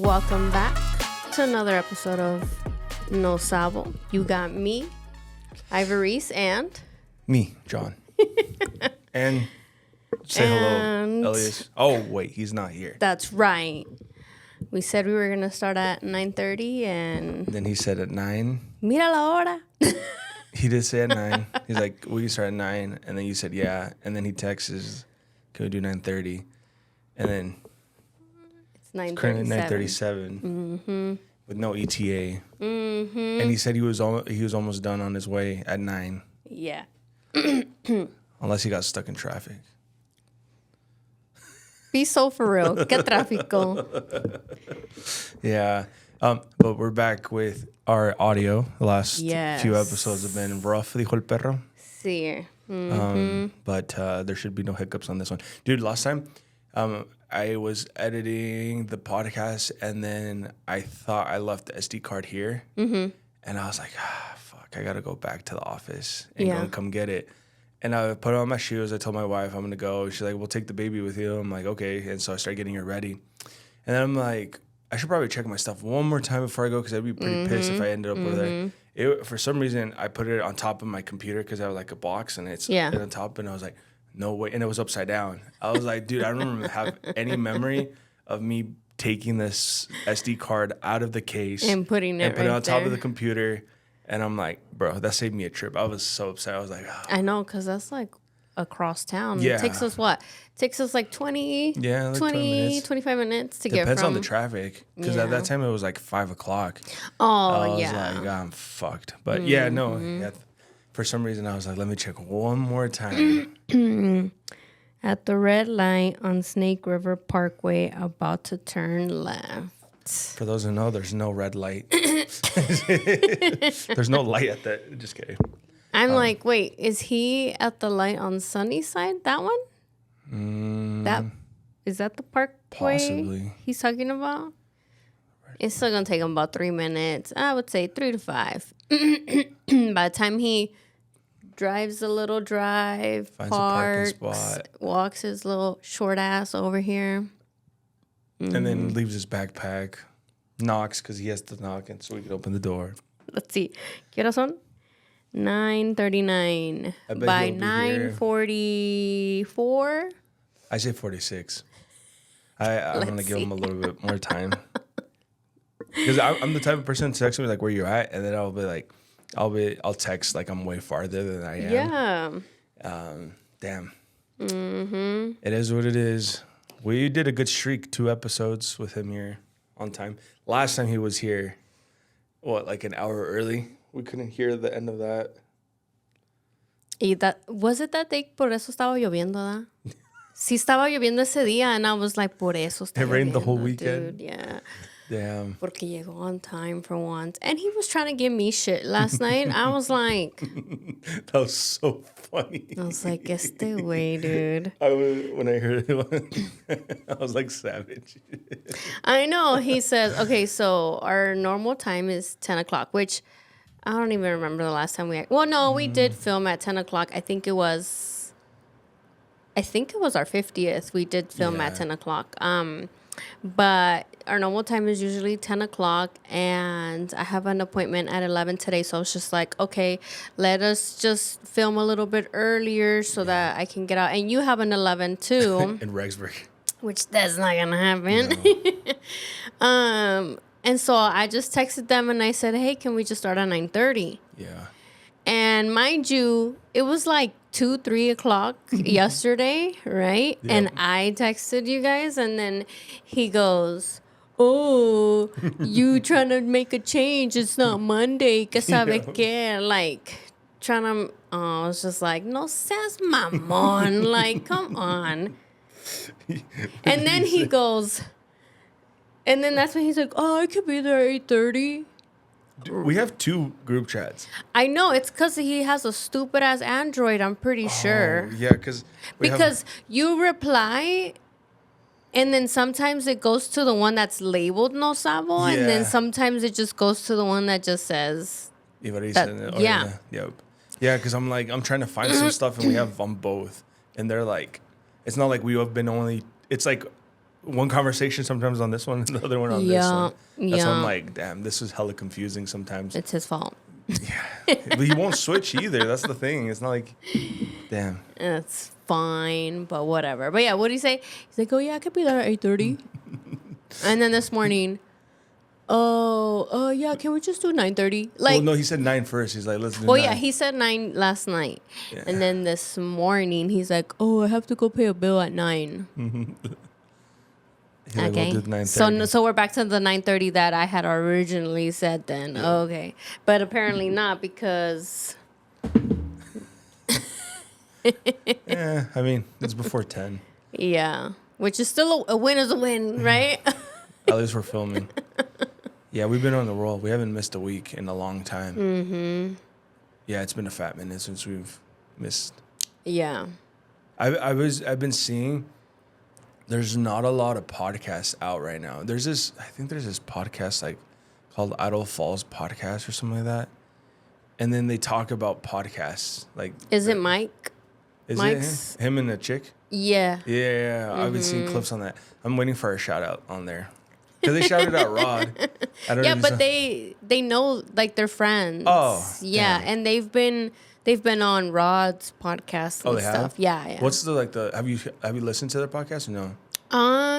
Welcome back to another episode of No Sabo. You got me, Ivoryce, and me, John. And say hello, Elias. Oh, wait, he's not here. That's right. We said we were going to start at 9:30 and... Then he said at 9. Mira la hora. He did say at 9. He's like, we can start at 9. And then you said, yeah. And then he texts, can we do 9:30? And then... It's currently 9:37 with no ETA. And he said he was almost done on his way at 9. Yeah. Unless he got stuck in traffic. Be so for real. Que tráfico. Yeah. But we're back with our audio. The last few episodes have been rough, dijo el perro. Sí. But there should be no hiccups on this one. Dude, last time I was editing the podcast and then I thought I left the SD card here. And I was like, fuck, I got to go back to the office and go and come get it. And I put on my shoes. I told my wife I'm going to go. She's like, we'll take the baby with you. I'm like, okay. And so I started getting her ready. And then I'm like, I should probably check my stuff one more time before I go because I'd be pretty pissed if I ended up over there. For some reason, I put it on top of my computer because I have like a box and it's on top. And I was like, no way. And it was upside down. I was like, dude, I don't have any memory of me taking this SD card out of the case and putting it on top of the computer. And I'm like, bro, that saved me a trip. I was so upset. I was like, oh. I know, because that's like across town. Yeah. It takes us what? It takes us like 20, like 20 25 minutes to get from. Depends on the traffic. Because at that time, it was like 5 o'clock. Oh, I was like, I'm fucked. But for some reason, I was like, let me check one more time. At the red light on Snake River Parkway, about to turn left. For those who know, there's no red light. There's no light at that. Just kidding. I'm like, wait, is he at the light on Sunnyside? That one? Is that the parkway Possibly. he's talking about? It's still gonna take him about 3 minutes. I would say 3 to 5. By the time he drives a little drive, finds parks, a parking spot, walks his little short ass over here. And then leaves his backpack, knocks because he has to knock and so we can open the door. Let's see. ¿Qué horas son? 9:39. By 9:44. I say 46. I'm going to give him a little bit more time. Because I'm the type of person to text me like where you're at. And then I'll be like, I'll text like I'm way farther than I am. Yeah. Damn. It is what it is. We did a good streak, 2 episodes with him here on time. Last time he was here, like an hour early? We couldn't hear the end of that. Was it that day? Por eso estaba lloviendo, ¿da? Sí estaba lloviendo ese día, and I was like, por eso está It rained lloviendo, the whole weekend? Dude, yeah. Damn. Porque llegó on time for once. And he was trying to give me shit last night. I was like... That was so funny. I was like, este way, dude. When I heard it, I was like savage. I know. He says, okay, so our normal time is 10 o'clock, which I don't even remember the last time we... Well, no, we did film at 10 o'clock. I think it was our 50th. We did film at 10 o'clock. But our normal time is usually 10 o'clock, and I have an appointment at 11 today, so I was just like, okay, let us just film a little bit earlier so that I can get out. And you have an 11 too. In Rexburg. Which that's not gonna happen. No. And so I just texted them and I said, hey, can we just start at 9:30? Yeah. And mind you, it was like 2-3 o'clock yesterday, right? Yep. And I texted you guys, and then he goes, oh, you trying to make a change. It's not Monday. Que sabe que? Like, trying to... I was just like, no seas mamón. Like, come on. And then he goes... And then that's when he's like, oh, I could be there at 8:30. We have 2 group chats. I know. It's because he has a stupid-ass Android, I'm pretty sure. Yeah, because you reply, and then sometimes it goes to the one that's labeled No Sabo, and then sometimes it just goes to the one that just says... Yeah, because I'm trying to find some stuff, and we have on both. And they're like... It's not like we have been only... It's like one conversation sometimes on this one and the other one on this Yeah, one. That's why I'm yeah. like, damn, this is hella confusing sometimes. It's his fault. But he won't switch either. That's the thing. It's not like, damn. It's fine, but whatever. But yeah, what did he say? He's like, oh yeah, I could be there at 8:30. And then this morning, yeah, can we just do 9:30? Like, Well, no, he said 9 first. He's like, let's do well, 9. yeah, he said 9 last night. Yeah. And then this morning, he's like, oh, I have to go pay a bill at 9. He's like, Okay. we'll do 9:30. So we're back to the 9:30 that I had originally said then. Okay. But apparently not because Yeah, I mean, it's before 10. yeah, which is still a win is a win, right? At least we're filming. Yeah, we've been on the roll. We haven't missed a week in a long time. Mm-hmm. Yeah, it's been a fat minute since we've missed. Yeah. I've been seeing there's not a lot of podcasts out right now. I think there's this podcast like called Idle Falls Podcast or something like that. And then they talk about podcasts. Like, Is it Mike? is Mike's- it him and the chick? Yeah. Yeah, I've been seeing clips on that. I'm waiting for a shout out on there. Because they shouted out Rod. I don't Yeah, even but know. they know, like, they're friends. Oh, yeah, damn. and they've been on Rod's podcast and Oh, they have? stuff. Yeah. What's have you listened to their podcast or no?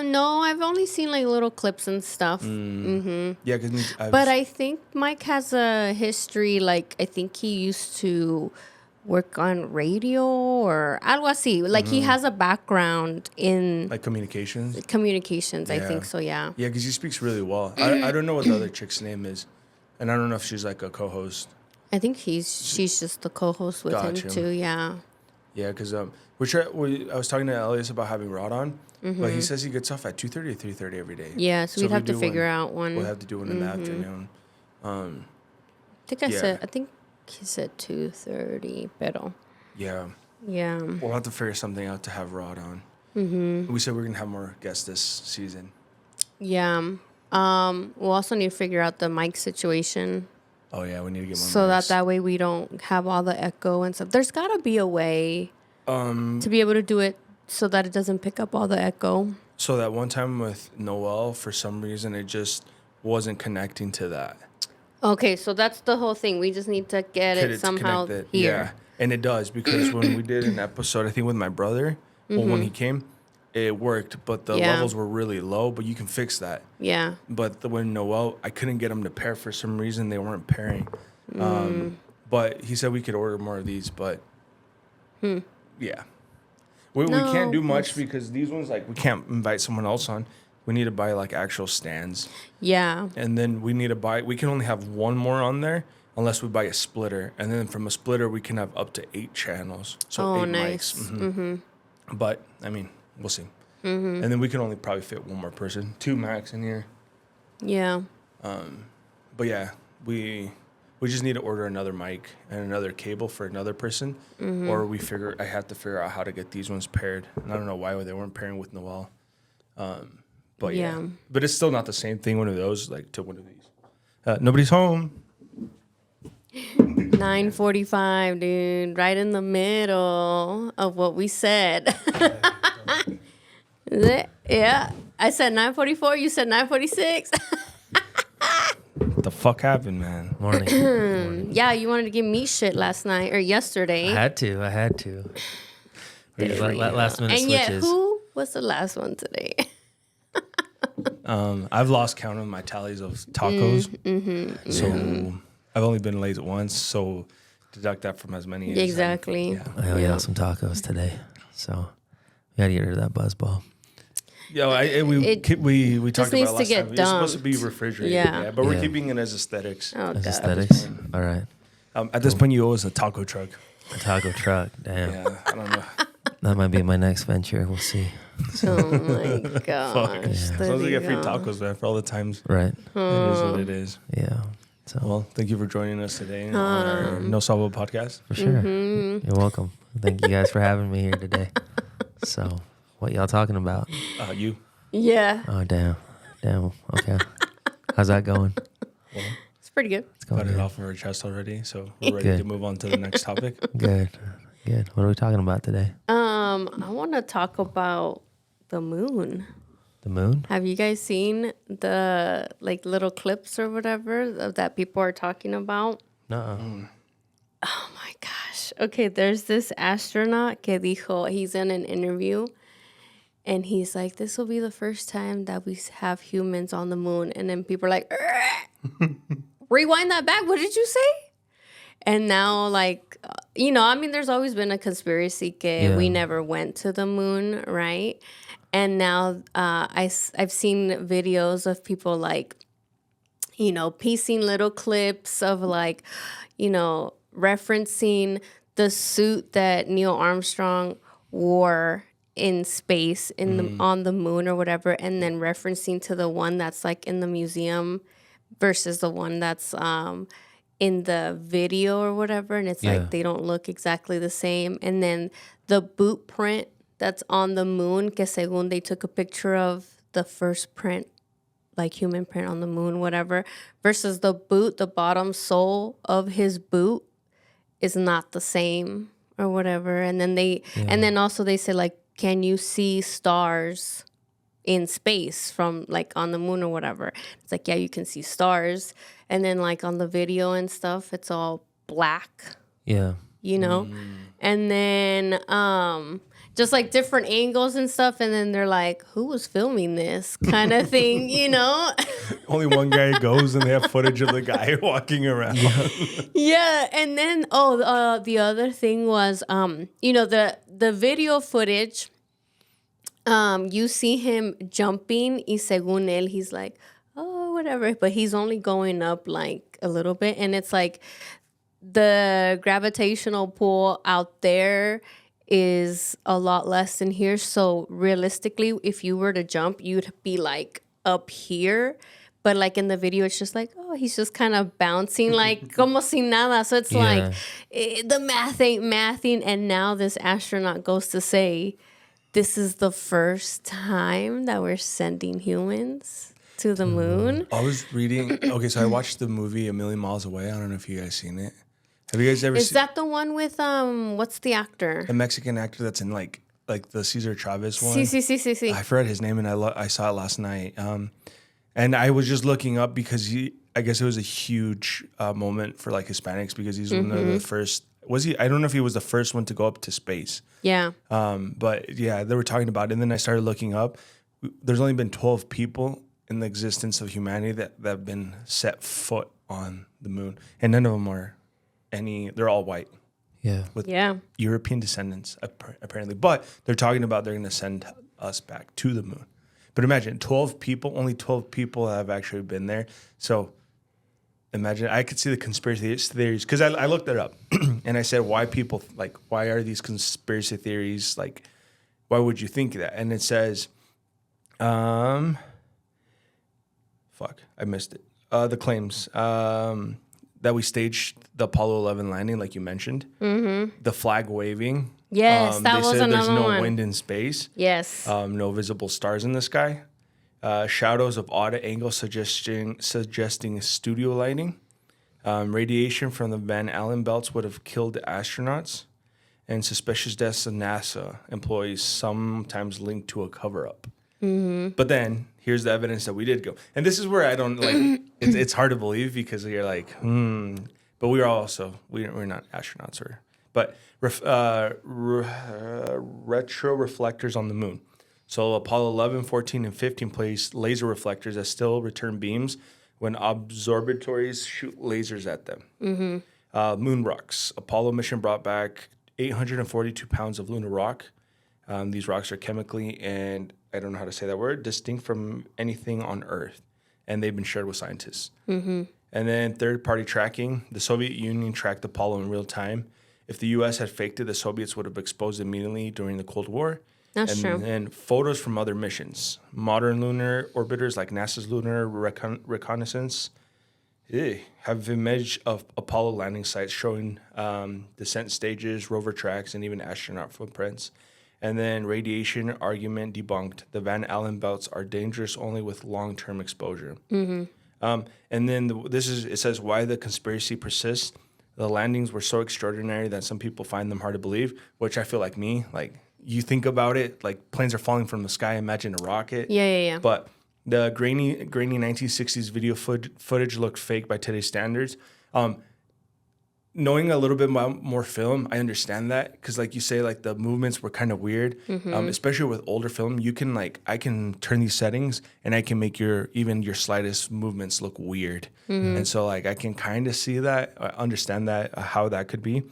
No, I've only seen like little clips and stuff. Yeah, because But I think Mike has a history. Like, I think he used to work on radio or algo así. Like, he has a background in like communications. communications. I Yeah. think so. Yeah. Yeah, because he speaks really well. I don't know what the other chick's name is, and I don't know if she's like a co-host. I think she's just the co-host with Gotcha. him too. Yeah. Yeah, because I was talking to Elias about having Rod on, but he says he gets off at 2:30 or 3:30 every day. Yeah. So we'd have to do figure one- out one. We'll have to do one in the afternoon. Yeah. I think he said 2:30, pero Yeah, yeah. we'll have to figure something out to have Rod on. We said we're gonna have more guests this season. Yeah. We'll also need to figure out the mic situation Oh yeah, we need to get more. so mics. that way we don't have all the echo and stuff. There's got to be a way to be able to do it so that it doesn't pick up all the echo. So that one time with Noel, for some reason, it just wasn't connecting to that. Okay, so that's the whole thing. We just need to get Could it it somehow connect it? here. Yeah, and it does because when we did an episode, I think with my brother, well, when he came, it worked, but the Yeah. levels were really low. But you can fix that. Yeah. But when Noel, I couldn't get them to pair for some reason. They weren't pairing. But he said we could order more of these. But yeah, we can't do much because these ones, like, we can't invite someone else on. We need to buy like actual stands. Yeah. And then we can only have one more on there unless we buy a splitter. And then from a splitter, we can have up to 8 channels. So Oh, 8 nice. mics. But, I mean, we'll see. And then we can only probably fit one more person. 2 max in here. Yeah. But yeah, we just need to order another mic and another cable for another person. Or I have to figure out how to get these ones paired. And I don't know why they weren't pairing with Noel. But yeah. Yeah. But it's still not the same thing, one of those, like, to one of these. Nobody's home. 9:45, dude. Right in the middle of what we said. Is it? Yeah. I said 9:44. You said 9:46. What the fuck happened, man? Morning. Yeah, you wanted to give me shit last night or yesterday. I had to. Last minute And yet, switches. who was the last one today? I've lost count of my tallies of tacos. So I've only been late once, so deduct that from as many as Exactly. yeah. I only got some tacos today, so we gotta get rid of that buzzball. Yeah, we talked about needs it last to get time. It's supposed to be dumped. refrigerated. Yeah. But we're Yeah. keeping it as aesthetics. Oh, As God. aesthetics. All right. At this point, you owe us a taco truck. A taco truck. Damn. Yeah, I don't know. That might be my next venture. We'll see. Oh, my gosh. As There long as we you get free go. tacos, man, for all the times. Right. It is what it is. Yeah. So Well, thank you for joining us today on our No Salvo podcast. for sure. You're welcome. Thank you guys for having me here today. So what y'all talking about? You. Yeah. Oh damn. Okay. How's that going? It's pretty good. It's going Got it good. off of our chest already, so we're ready Good. to move on to the next topic. Good. What are we talking about today? I want to talk about the moon. The moon? Have you guys seen the like little clips or whatever that people are talking about? No. Oh my gosh. Okay, there's this astronaut que dijo, he's in an interview and he's like, this will be the first time that we have humans on the moon. And then people are like, rewind that back. What did you say? And now, like, I mean, there's always been a conspiracy que we never went to the moon, right? And now I've seen videos of people like, piecing little clips of like, referencing the suit that Neil Armstrong wore in space on the moon or whatever, and then referencing to the one that's like in the museum versus the one that's in the video or whatever, and it's like they don't look exactly the same. And then the boot print that's on the moon, que según they took a picture of the first print, like human print on the moon, whatever, versus the boot, the bottom sole of his boot is not the same or whatever. And then and then also they say like, can you see stars in space from like on the moon or whatever? It's like, yeah, you can see stars. And then like on the video and stuff, it's all black. Yeah. And then just like different angles and stuff. And then they're like, who was filming this kind of thing, Only one guy goes and they have footage of the guy walking around. Yeah. And then, the other thing was, the video footage, you see him jumping y según él, he's like, oh, whatever. But he's only going up like a little bit. And it's like the gravitational pull out there is a lot less than here. So realistically, if you were to jump, you'd be like up here. But like in the video, it's just like, oh, he's just kind of bouncing like como si nada. So it's like the math ain't mathing. And now this astronaut goes to say, this is the first time that we're sending humans to the moon. I was reading. Okay, so I watched the movie A Million Miles Away. I don't know if you guys seen it. Have you guys ever seen? Is that the one with what's the actor? The Mexican actor that's in like the Cesar Chavez one. Sí. I forgot his name, and I saw it last night. And I was just looking up because I guess it was a huge moment for like Hispanics because he's one of the first. Was he? I don't know if he was the first one to go up to space. Yeah. But yeah, they were talking about it, and then I started looking up. There's only been 12 people in the existence of humanity that have been set foot on the moon, and none of them are they're all white. Yeah. With European descendants, apparently. But they're talking about they're going to send us back to the moon. But imagine, only 12 people have actually been there. So imagine, I could see the conspiracy theories, because I looked it up, and I said, why are these conspiracy theories, like, why would you think that? And it says, I missed it. The claims that we staged the Apollo 11 landing, like you mentioned, the flag waving. Yes, that was another one. There's no wind in space. Yes. No visible stars in the sky. Shadows of odd angles suggesting studio lighting. Radiation from the Van Allen belts would have killed the astronauts. And suspicious deaths of NASA employees, sometimes linked to a cover-up. But then here's the evidence that we did go. And this is where I don't like. It's hard to believe because you're like, But we're not astronauts, but retro reflectors on the moon. So Apollo 11, 14, and 15 placed laser reflectors that still return beams when observatories shoot lasers at them. Moon rocks. Apollo mission brought back 842 pounds of lunar rock. These rocks are chemically, and I don't know how to say that word, distinct from anything on Earth. And they've been shared with scientists. And then third-party tracking. The Soviet Union tracked Apollo in real time. If the U.S. had faked it, the Soviets would have exposed it immediately during the Cold War. That's true. And photos from other missions. Modern lunar orbiters like NASA's Lunar Reconnaissance have image of Apollo landing sites showing descent stages, rover tracks, and even astronaut footprints. And then radiation argument debunked. The Van Allen belts are dangerous only with long-term exposure. And then it says why the conspiracy persists. The landings were so extraordinary that some people find them hard to believe, which I feel like me, like you think about it, like planes are falling from the sky. Imagine a rocket. Yeah. But the grainy 1960s video footage looked fake by today's standards. Knowing a little bit more film, I understand that because, like you say, like the movements were kind of weird. Especially with older film, I can turn these settings and I can make your slightest movements look weird. And so like I can kind of see that, understand that how that could be.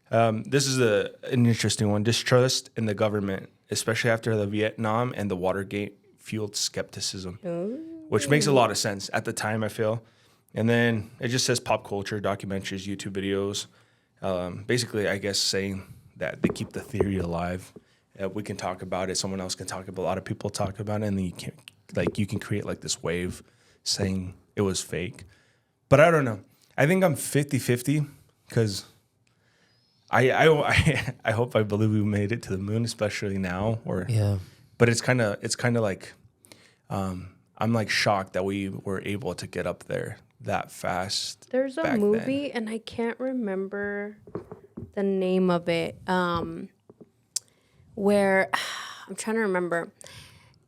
This is an interesting one. Distrust in the government, especially after the Vietnam and the Watergate fueled skepticism, which makes a lot of sense at the time, I feel. And then it just says pop culture, documentaries, YouTube videos. Basically, I guess saying that they keep the theory alive. We can talk about it. Someone else can talk about it. A lot of people talk about it. And then you can create like this wave saying it was fake. But I don't know. I think I'm 50-50 because I hope, I believe we made it to the moon, especially now. But it's kind of like I'm like shocked that we were able to get up there that fast. There's a movie, and I can't remember the name of it, where I'm trying to remember.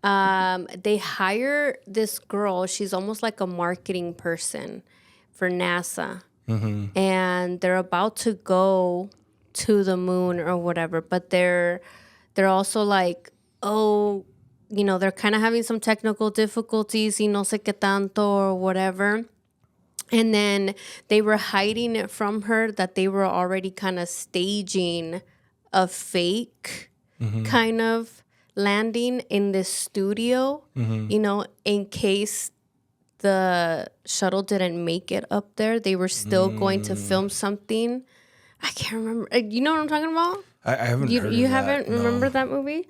They hire this girl. She's almost like a marketing person for NASA. And they're about to go to the moon or whatever, but they're also like, oh, they're kind of having some technical difficulties, y no sé qué tanto or whatever. And then they were hiding it from her that they were already kind of staging a fake kind of landing in this studio, in case the shuttle didn't make it up there. They were still going to film something. I can't remember. You know what I'm talking about? I haven't heard of that. You haven't remembered that movie?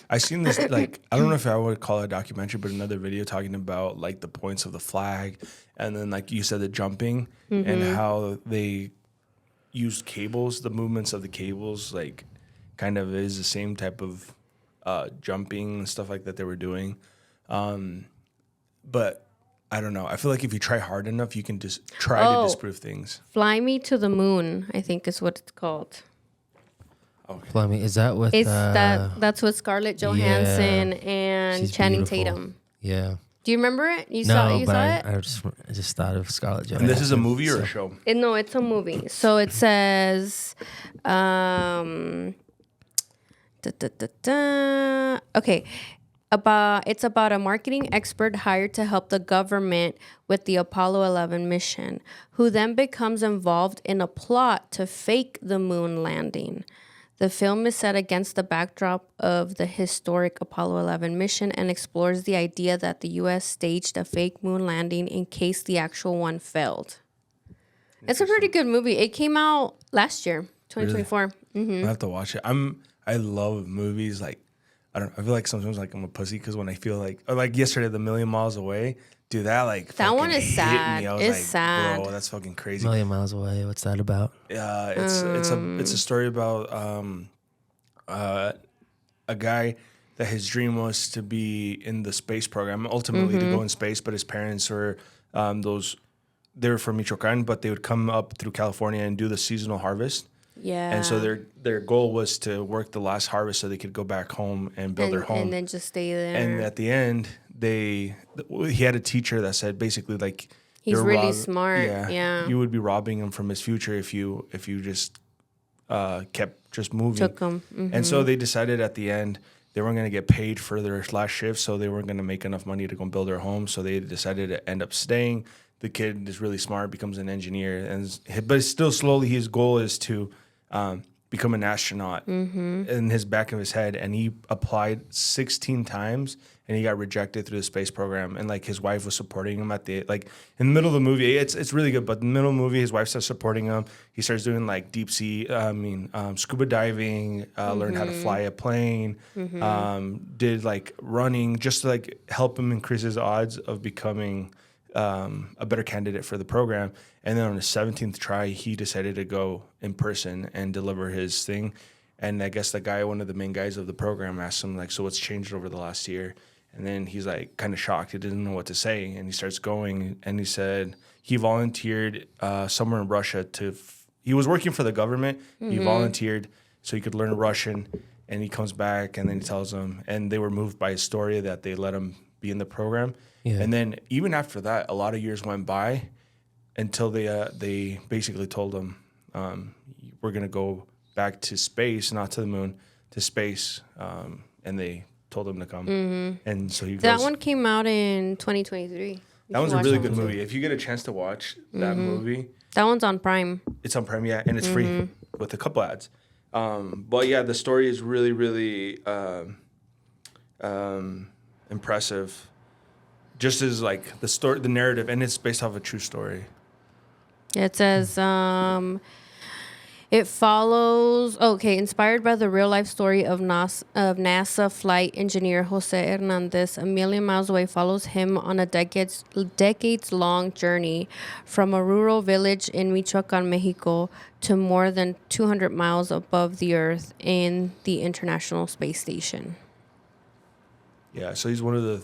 I seen this, like, I don't know if I would call it a documentary, but another video talking about, like, the points of the flag. And then, like you said, the jumping and how they used cables, the movements of the cables, like, kind of is the same type of jumping and stuff like that they were doing. But I don't know. I feel like if you try hard enough, you can just try to disprove things. Fly Me to the Moon, I think is what it's called. Okay. Fly Me, is that with... That's with Scarlett Johansson and She's Channing beautiful. Tatum. Yeah. Do you remember it? You saw it? I just thought of Scarlett Johansson. And this is a movie or a show? No, it's a movie. So it says... Okay. It's about a marketing expert hired to help the government with the Apollo 11 mission, who then becomes involved in a plot to fake the moon landing. The film is set against the backdrop of the historic Apollo 11 mission and explores the idea that the U.S. staged a fake moon landing in case the actual one failed. It's a pretty good movie. It came out last year, 2024. Really? I have to watch it. I love movies like, I feel like sometimes like I'm a pussy because when I feel like yesterday, The Million Miles Away, dude, that one is sad. Me. I was it's like, sad. bro, that's fucking crazy. Million Miles Away. What's that about? It's a story about a guy that his dream was to be in the space program, ultimately to go in space, but his parents were they were from Michoacan, but they would come up through California and do the seasonal harvest. Yeah. And so their goal was to work the last harvest so they could go back home and build their home. And then just stay there. And at the end, he had a teacher that said basically like he's really smart. Yeah. You would be robbing him from his future if you just kept just moving. Took him. And so they decided at the end they weren't going to get paid for their last shift, so they weren't going to make enough money to go and build their home. So they decided to end up staying. The kid is really smart, becomes an engineer, but still slowly his goal is to become an astronaut in his back of his head. And he applied 16 times and he got rejected through the space program. And like his wife was supporting him in the middle of the movie. It's really good, but in the middle of the movie, his wife starts supporting him. He starts doing like deep sea, scuba diving, learned how to fly a plane, did like running just to like help him increase his odds of becoming a better candidate for the program. And then on the 17th try, he decided to go in person and deliver his thing. And I guess one of the main guys of the program, asked him like, so what's changed over the last year? And then he's like kind of shocked. He didn't know what to say. And he starts going and he said he volunteered somewhere in Russia he was working for the government. He volunteered so he could learn Russian. and he comes back, and then he tells them, and they were moved by his story that they let him be in the program. Yeah. And then even after that, a lot of years went by until they basically told him, we're going to go back to space, not to the moon, to space. And they told him to come. And so he That goes. one came out in 2023. That one's a really good movie. If you get a chance to watch that movie, That one's on Prime. it's on Prime, yeah, and it's free with a couple ads. But yeah, the story is really, really impressive. Just as like the story, the narrative, and it's based off a true story. It says it follows inspired by the real life story of NASA flight engineer Jose Hernandez. A million miles away follows him on a decades long journey from a rural village in Michoacan, Mexico, to more than 200 miles above the Earth in the International Space Station. Yeah, so he's one of the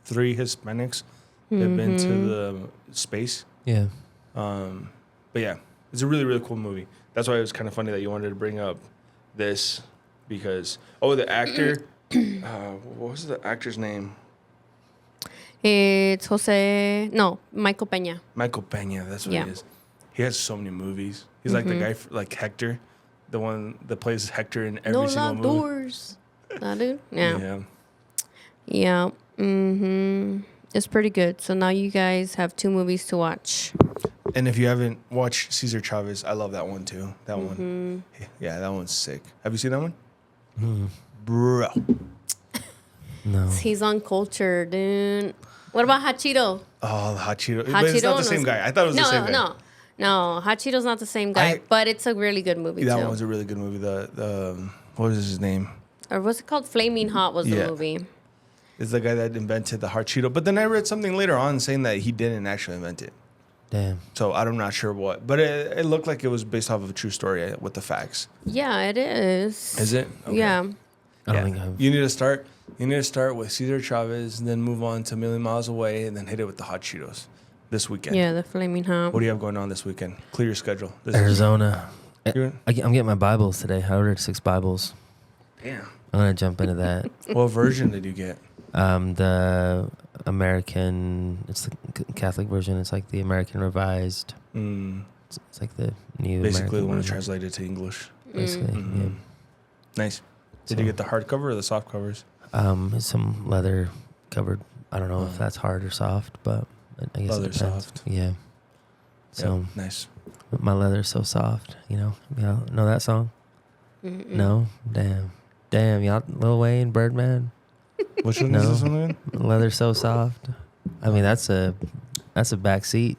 3 Hispanics that have been to the space. Yeah. But yeah, it's a really, really cool movie. That's why it was kind of funny that you wanted to bring up this because, the actor, what was the actor's name? It's Michael Peña. Michael Peña, that's what Yeah. he is. He has so many movies. He's like the guy, like Hector, the one that plays Hector in every single movie. Doors. That dude? Yeah. Yeah. It's pretty good. So now you guys have 2 movies to watch. And if you haven't watched Cesar Chavez, I love that one too. That one. Yeah, that one's sick. Have you seen that one? Bro. No. He's on culture, dude. What about Hachiro? Oh, the Hot Cheeto. But it's not the same guy. I thought it was the same guy. No. Hachiro's not the same guy, but it's a really good movie That too. one's a really good movie. The what is his name? Or what's it called? Flaming Hot was the Yeah. movie. It's the guy that invented the hot Cheeto. But then I read something later on saying that he didn't actually invent it. Damn. So I'm not sure what. But it looked like it was based off of a true story with the facts. Yeah, it is. Is it? Okay. Yeah. I don't think I've. You need to start. You need to start with Cesar Chavez, and then move on to A Million Miles Away, and then hit it with the hot Cheetos this weekend. Yeah, the Flaming Hot. What do you have going on this weekend? Clear your schedule. This is- Arizona. You're- I'm getting my Bibles today. I ordered 6 Bibles. Damn. I'm gonna jump into that. What version did you get? The American. It's the Catholic version. It's like the American Revised. It's like the new. Basically, American the one version. translated to English. Basically, Mhm. Nice. Did you get the hardcover or the soft covers? yeah. Some leather covered. I don't know if that's hard or soft, but I guess Leather it depends. soft. Yeah. So Yep, nice. my leather's so soft. You know that song? No, damn, y'all, Lil Wayne, Birdman. Which one No. is this one again? Leather so soft. I mean, that's a backseat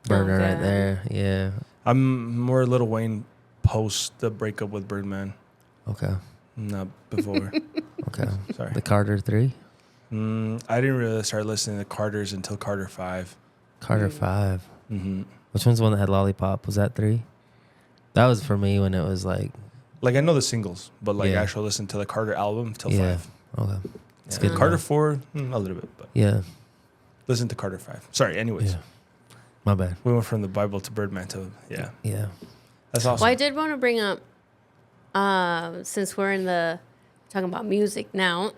burner right God. there. Yeah. I'm more Lil Wayne post the breakup with Birdman, Okay. not before. Okay. Sorry. The Carter 3, I didn't really start listening to Carter's until Carter 5. Carter 5. Mm-hmm. Which one's the one that had Lollipop? Was that 3? That was for me when it was like, Like, I know the singles, but like Yeah. actually listen to the Carter album till yeah. 5. Okay. It's Yeah. good. to Carter know. 4, a little bit, but Yeah. listen to Carter 5. Sorry, anyways. Yeah. My bad. We went from the Bible to Birdman to, yeah. Yeah. That's awesome. Well, I did want to bring up, since we're talking about music now,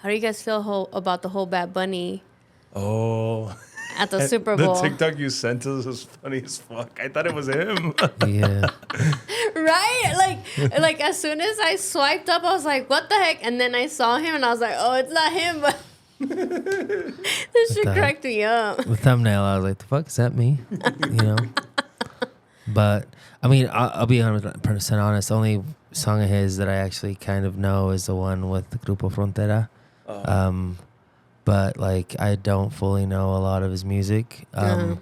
how do you guys feel about the whole Bad Bunny Oh. at the Super Bowl? The TikTok you sent us was funny as fuck. I thought it was him. Yeah. Right? Like as soon as I swiped up, I was like, what the heck? And then I saw him and I was like, oh, it's not him, but this shit the heck? cracked me up. The thumbnail, I was like, the fuck, is that me? You know? But, I mean, I'll be 100% honest. The only song of his that I actually kind of know is the one with the Grupo Frontera. But, like, I don't fully know a lot of his music. But,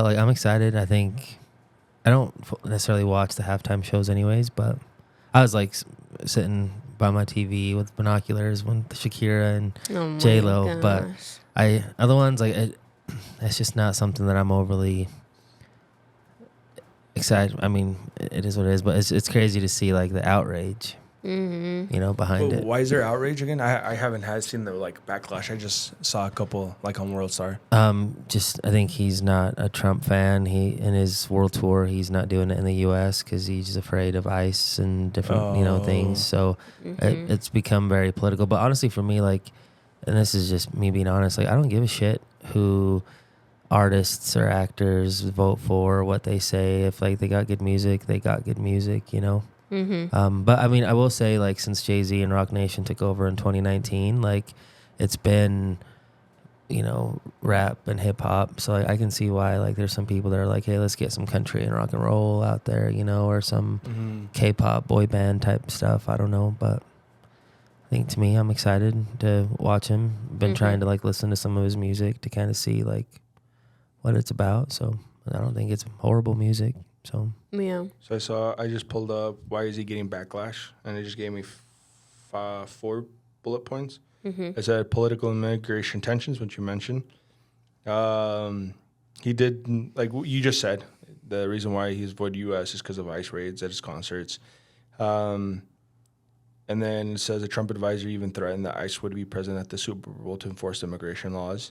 like, I'm excited. I think I don't necessarily watch the halftime shows anyways, but I was, like, sitting by my TV with binoculars when Shakira and Oh my J-Lo, but gosh. other ones, like, it's just not something that I'm overly excited. I mean, it is what it is, but it's crazy to see, like, the outrage you know, behind But it. why is there outrage again? I haven't seen the like backlash. I just saw a couple like on World Star. Just I think he's not a Trump fan. He in his world tour, he's not doing it in the U.S. because he's afraid of ICE and different things. So it's become very political. But honestly, for me, like, and this is just me being honest, like I don't give a shit who artists or actors vote for, what they say. If like they got good music, they got good music, you know. But I mean, I will say, like, since Jay-Z and Rock Nation took over in 2019, like, it's been, you know, rap and hip hop. So I can see why, like, there's some people that are like, hey, let's get some country and rock and roll out there, you know, or some K-pop boy band type stuff. I don't know, but I think to me, I'm excited to watch him. Been trying to like listen to some of his music to kind of see like what it's about. So I don't think it's horrible music. So Yeah. So I just pulled up why is he getting backlash, and it just gave me 4 bullet points. It said political immigration tensions, which you mentioned. He did, like you just said, the reason why he's avoided U.S. is because of ICE raids at his concerts. And then it says a Trump advisor even threatened that ICE would be present at the Super Bowl to enforce immigration laws.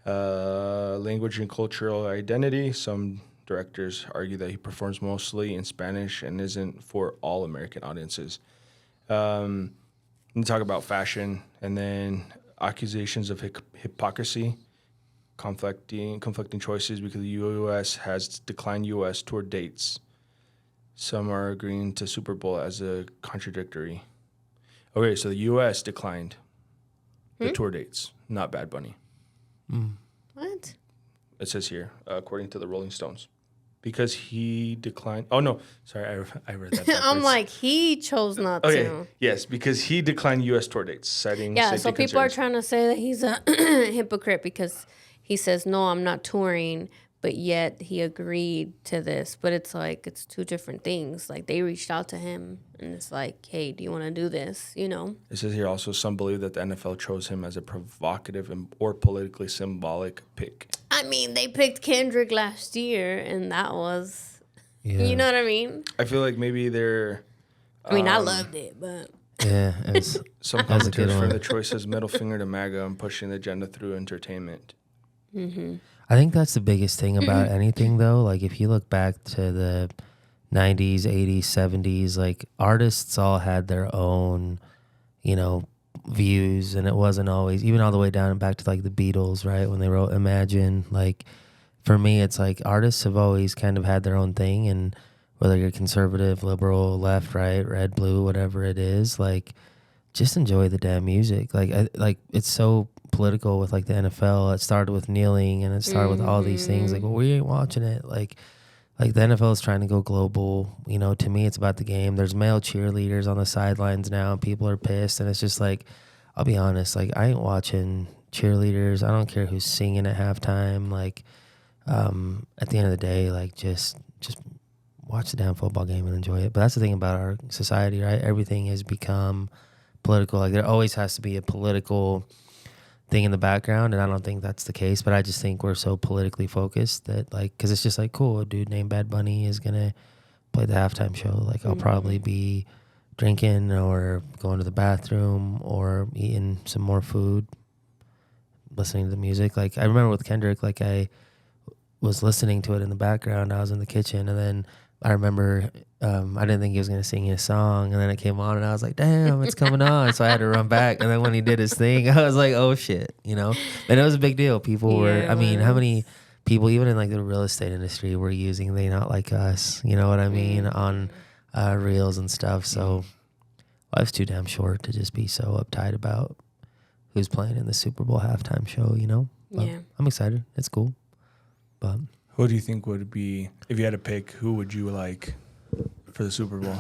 Language and cultural identity. Some directors argue that he performs mostly in Spanish and isn't for all American audiences. We talk about fashion, and then accusations of hypocrisy, conflicting choices because the U.S. has declined U.S. tour dates. Some are agreeing to Super Bowl as a contradictory. Okay, so the U.S. declined the tour dates, not Bad Bunny. What? It says here, according to the Rolling Stones. Because he declined. Oh, no. Sorry, I read that backwards. I'm like, he chose not Okay, to. yes, because he declined U.S. tour dates, citing Yeah, safety so people concerns. are trying to say that he's a hypocrite because he says, no, I'm not touring, but yet he agreed to this. But it's like, it's two different things. Like, they reached out to him, and it's like, hey, do you want to do this? You know? It says here also, some believe that the NFL chose him as a provocative or politically symbolic pick. I mean, they picked Kendrick last year, and that was, you know what I mean? I feel like maybe they're... I mean, I loved it, but... yeah, it was, Some That was a good commentators for one. the choice as middle finger to MAGA and pushing the agenda through entertainment. I think that's the biggest thing about anything, though. Like, if you look back to the 90s, 80s, 70s, like, artists all had their own, you know, views, and it wasn't always, even all the way down and back to, like, the Beatles, right? When they wrote Imagine, like, for me, it's like artists have always kind of had their own thing, and whether you're conservative, liberal, left, right, red, blue, whatever it is, like, just enjoy the damn music. Like it's so political with like the NFL. It started with kneeling, and it started with all these things. Like, well, we ain't watching it. Like the NFL is trying to go global. You know, to me, it's about the game. There's male cheerleaders on the sidelines now, and people are pissed. And it's just like, I'll be honest, like I ain't watching cheerleaders. I don't care who's singing at halftime. Like, at the end of the day, like just watch the damn football game and enjoy it. But that's the thing about our society, right? Everything has become political. Like there always has to be a political thing in the background, and I don't think that's the case. But I just think we're so politically focused that, like, because it's just like, cool, a dude named Bad Bunny is gonna play the halftime show. Like, I'll probably be drinking or going to the bathroom or eating some more food, listening to the music. Like, I remember with Kendrick, like I was listening to it in the background. I was in the kitchen, and then I remember I didn't think he was going to sing his song, and then it came on, and I was like, damn, it's coming on. So I had to run back. And then when he did his thing, I was like, oh, shit, you know? And it was a big deal. People were, I mean, how many people, even in like the real estate industry, were using They Not Like Us, you know what I mean, on reels and stuff. So life's too damn short to just be so uptight about who's playing in the Super Bowl halftime show, you know? But Yeah. I'm excited. It's cool. But Who do you think would be, if you had to pick, who would you like for the Super Bowl?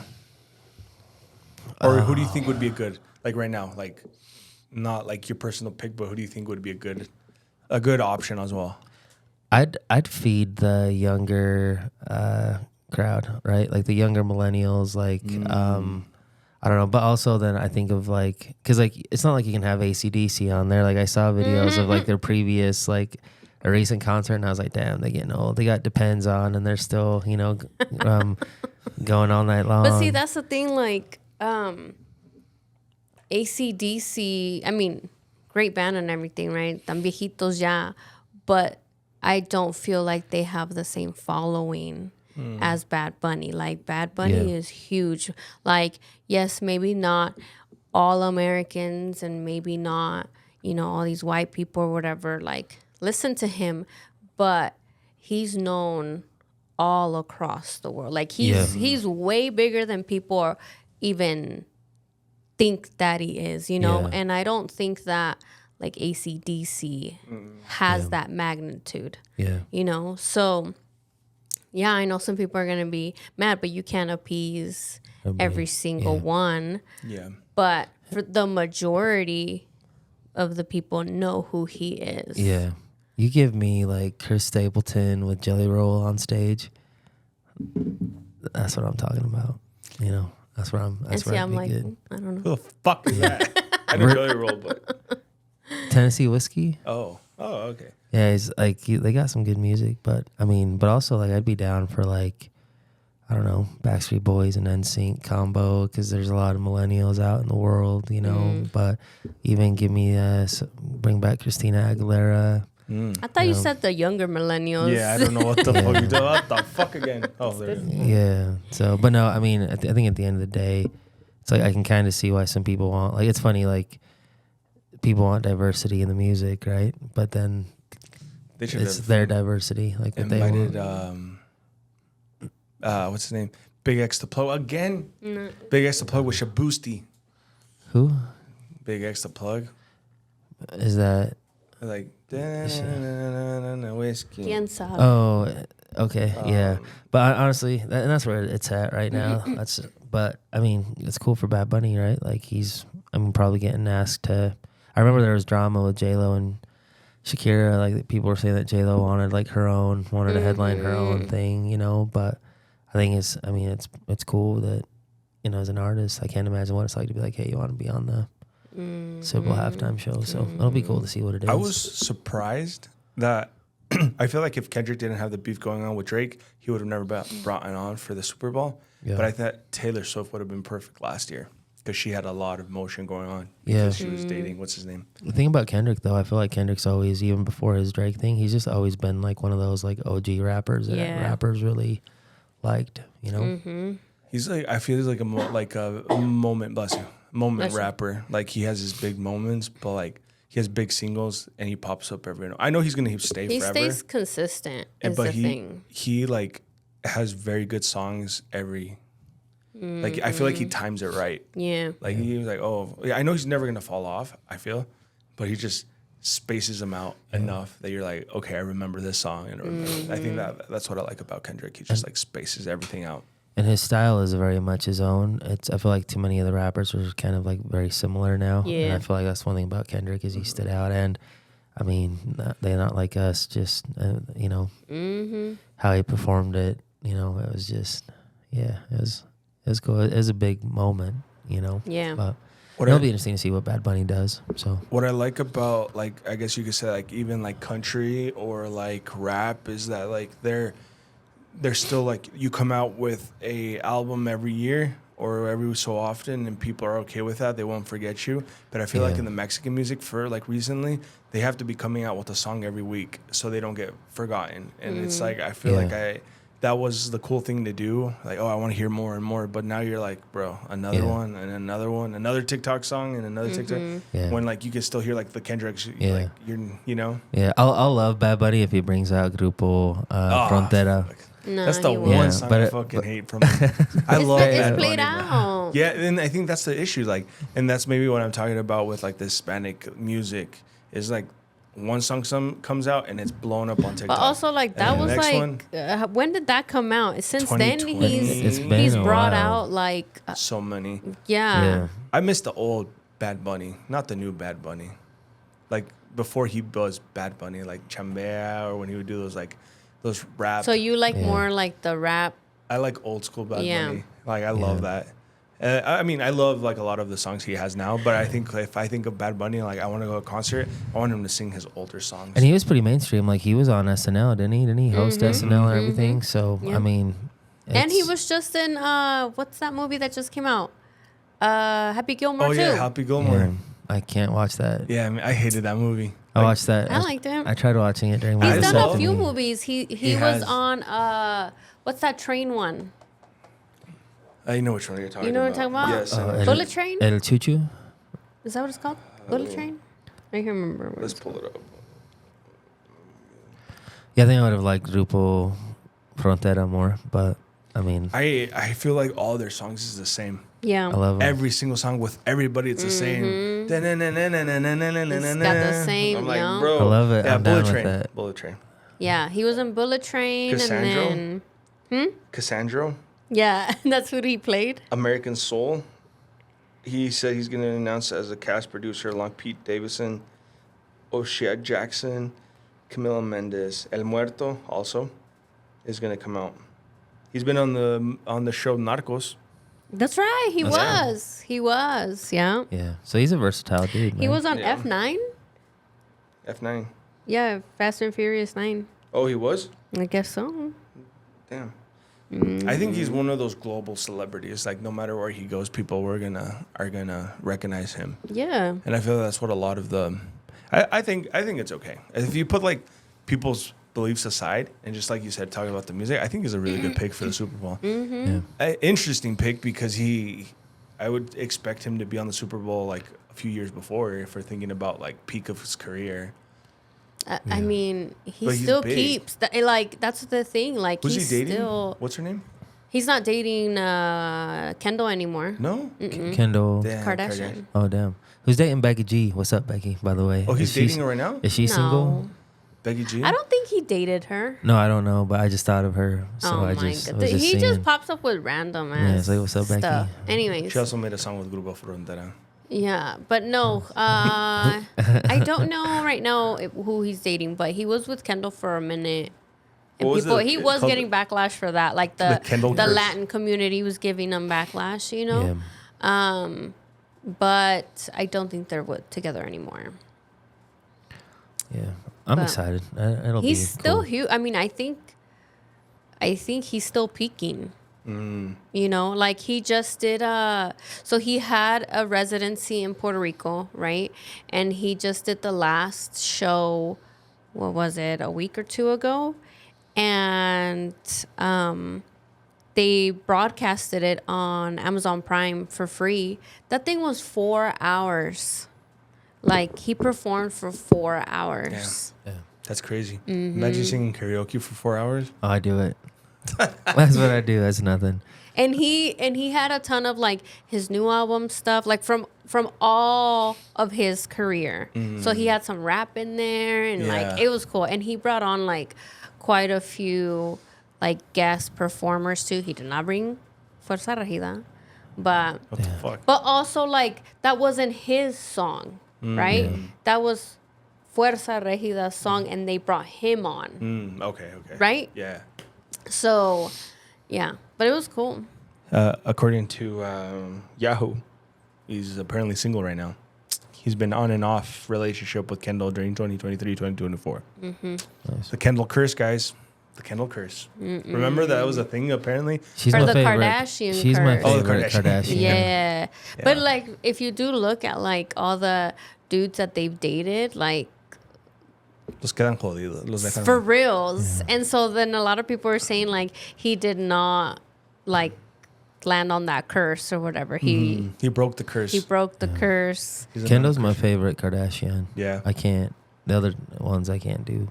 Or who do you think would be a good, like right now, like not like your personal pick, but who do you think would be a good option as well? I'd feed the younger crowd, right? Like the younger millennials, like I don't know, but also then I think of like, because like it's not like you can have AC/DC on there. Like I saw videos of like their previous like a recent concert, and I was like, damn, they're getting old. They got Depends on, and they're still, you know, going all night long. But see, that's the thing. Like, AC/DC, I mean, great band and everything, right? Tan viejitos ya, but I don't feel like they have the same following as Bad Bunny. Like Bad Bunny Yeah. is huge. Like, yes, maybe not all Americans and maybe not, all these white people or whatever, like listen to him, but he's known all across the world. Like he's way bigger than people are even think that he is, Yeah. And I don't think that like AC/DC has that magnitude, Yeah. So yeah, I know some people are gonna be mad, but you can't appease every single one. Yeah. But for the majority of the people know who he is. Yeah. You give me like Chris Stapleton with Jelly Roll on stage. That's what I'm talking about. That's where I'm. And That's see, where I'd I'm be like, good. I don't know. Who the fuck is that? I know Jelly Roll, but Tennessee Whiskey. oh, okay. Yeah, he's like they got some good music, but also like I'd be down for like, I don't know, Backstreet Boys and NSYNC combo because there's a lot of millennials out in the world, But even give me bring back Christina Aguilera. I thought you said the younger millennials. Yeah, I don't know what the fuck you're doing. What the fuck again? Oh, there. Yeah. So, but no, I mean, I think at the end of the day, it's like I can kind of see why some people want. Like, it's funny, like people want diversity in the music, right? But then They should it's have their diversity, like what they invited want. what's his name? Big X the Plug again. Big X the Plug with Shaboosty. Who Big X the Plug. is that? Like whiskey. ¿Quién sabe? Oh, okay, yeah. But honestly, and that's where it's at right now. But I mean, it's cool for Bad Bunny, right? Like probably getting asked to. I remember there was drama with J-Lo and Shakira. Like people were saying that J-Lo wanted to headline her own thing, But I think it's cool that as an artist, I can't imagine what it's like to be like, hey, you want to be on the Super Bowl halftime show. So it'll be cool to see what it is. I was surprised that I feel like if Kendrick didn't have the beef going on with Drake, he would have never been brought on for the Super Bowl. Yeah. But I thought Taylor Swift would have been perfect last year because she had a lot of motion going on Yeah. because she was dating, what's his name? The thing about Kendrick, though, I feel like Kendrick's always, even before his Drake thing, he's just always been like one of those like OG rappers that rappers really liked, He's like, I feel he's like a moment, bless you, moment rapper. Like he has his big moments, but like he has big singles and he pops up every. I know he's gonna stay He forever. stays consistent. Is the thing. He like has very good songs every. Like I feel like he times it right. Yeah. Like he was like, oh, yeah, I know he's never gonna fall off. I feel, but he just spaces them out enough that you're like, okay, I remember this song. And I think that's what I like about Kendrick. He just like spaces everything out. And his style is very much his own. I feel like too many of the rappers are kind of like very similar now. Yeah. And I feel like that's one thing about Kendrick is he stood out. And I mean, they're not like us, just, how he performed it, it was just, it was cool. It was a big moment, Yeah. But What it'll I- be interesting to see what Bad Bunny does. So, What I like about like I guess you could say like even like country or like rap is that like they're still like you come out with a album every year or every so often and people are okay with that. They won't forget you. But I feel like Yeah. in the Mexican music for like recently, they have to be coming out with a song every week so they don't get forgotten. And it's like I feel like that was the cool thing to do. Like, oh, I want to hear more and more. But now you're like, bro, another one and another one, another TikTok song and another TikTok. Yeah. When like you can still hear like the Kendricks, Yeah. like you're. yeah, I'll love Bad Bunny if he brings out Grupo Frontera. Fuck. No, That's the he one won't. Yeah, song but I it- fucking hate from him. I love It's Bad played Bunny, bro. out. Yeah, and I think that's the issue. Like, and that's maybe what I'm talking about with like the Hispanic music is like one song comes out and it's blown up on TikTok. But also, like, that And the was next like, when did that come out? Since then, 2020. It's been he's a brought while. out, like, so many. Yeah. I miss the old Bad Bunny, not the new Bad Bunny. Like before he was Bad Bunny, like Chambea, or when he would do those rap. so you like more like the rap. I like old school Bad Yeah. Bunny. Like I love that. I mean, I love like a lot of the songs he has now, but I think if I think of Bad Bunny, like I want to go to a concert, I want him to sing his older songs. And he was pretty mainstream. Like he was on SNL, didn't he? Didn't he host SNL and everything? So Yeah. I mean, And he it's- was just in, what's that movie that just came out? Happy Gilmore Oh too. yeah, Happy Gilmore. Yeah, I can't watch that. Yeah, I mean, I hated that movie. I watched that. I liked him. I tried watching it during my He's done a few vasectomy. movies. He has. was on what's that train one? I know which one you're talking about. You know what I'm talking about? Yes. I know. El- Bullet Train? El Chuchu. Is that what it's called? Bullet Train? I can't remember. What Let's it's pull it up. Yeah, I think I would have liked Grupo Frontera more, but I mean, I feel like all their songs is the same. Yeah. I love them. Every single song with everybody, it's the same. It's It's got the same, I'm like, yeah. bro. I love it. Yeah, I'm down Bullet with Train. that. Bullet Train. Yeah. He was in Bullet Train Cassandra? and then Cassandro, yeah, that's who he played. American Soul. He said he's going to announce as a cast producer along Pete Davidson, O'Shea Jackson, Camila Mendes. El Muerto also is going to come out. He's been on the show Narcos. That's right. He That's right. was. He was. Yeah. Yeah, so he's a versatile dude. He man. was on Yeah. F9. F9. Yeah, Fast and Furious 9. Oh, he was? I guess so. Damn. I think he's one of those global celebrities. Like no matter where he goes, people are gonna recognize him. Yeah. And I feel that's what a lot of the. I think it's okay if you put like people's beliefs aside and just like you said, talk about the music. I think he's a really good pick for the Super Bowl. Yeah. Interesting pick because I would expect him to be on the Super Bowl like a few years before if we're thinking about like peak of his career. I mean, he But he's still big. keeps that. Like that's the thing. Like Who's he's he dating? still. What's her name? He's not dating Kendall anymore. No. Kendall. Damn, Kardashian. Oh damn, who's dating Becky G? What's up, Becky? By the way, Oh, he's Is she- dating her right now. Is she single? Becky G. I don't think he dated her. No, I don't know, but I just thought of her, so oh I my just god, was just he seeing. just pops up with random ass it's like, what's up, Becky? stuff. Anyways, She also made a song with Grupo Frontera. yeah, but no, I don't know right now who he's dating, but he was with Kendall for a minute. And What was people, the- he was called- getting backlash for that. Like The the Kendall curse. Latin community was giving him backlash, you know. Yeah. But I don't think they're together anymore. Yeah, I'm But excited. It'll He's be still cool. huge. I mean, I think he's still peaking. You know, like he just did so he had a residency in Puerto Rico, right? And he just did the last show, what was it, a week or two ago? And they broadcasted it on Amazon Prime for free. That thing was 4 hours. Like he performed for 4 hours. Yeah. That's crazy. Mm-hmm. Imagine singing karaoke for 4 hours. Oh, I do it. That's what I do. That's nothing. And he had a ton of like his new album stuff, like from all of his career. So he had some rap in there, and Yeah. like it was cool. And he brought on like quite a few like guest performers too. He did not bring Fuerza Regida, but What the fuck? also like that wasn't his song, right? That was Fuerza Regida's song, and they brought him on, Okay. right? Yeah. So, yeah, but it was cool. According to Yahoo, he's apparently single right now. He's been on and off relationship with Kendall during 2023, 2024. Nice. The Kendall curse, guys. The Kendall curse. Remember that was a thing apparently? She's Or my the favorite. Kardashian She's my curse. Oh, the favorite Kardashian. Kardashian. Yeah. But like if you do look at like all the dudes that they've dated, like Los quedan jodidos. Los dejan. for reals. And so then a lot of people are saying like he did not like land on that curse or whatever. He He broke the curse. broke the curse. He's a Kendall's my non-Christian. favorite Kardashian. Yeah. I can't. The other ones I can't do.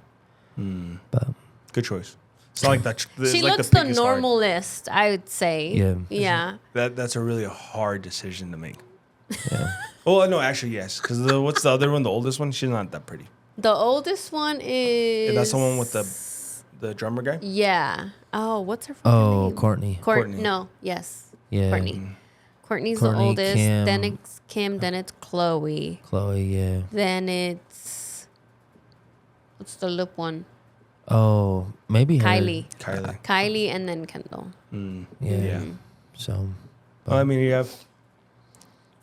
But Good choice. It's not like that. It's She like looks the pick is hard. normalist, I would say. Yeah. Yeah. That's a really hard decision to make. yeah, Oh no, actually yes. Because what's the other one? The oldest one. She's not that pretty. The oldest one is And that's the one with the drummer guy. Yeah. Oh, what's her fucking oh name? Courtney. Courtney. No, yes. Yeah, Courtney. Courtney's Courtney, the oldest. Kim. Then it's Kim. Then it's Chloe. Chloe. Yeah. Then it's what's the lip one? Oh, maybe her. Kylie. Kylie. And then Kendall. Yeah. So. Well, I mean, you have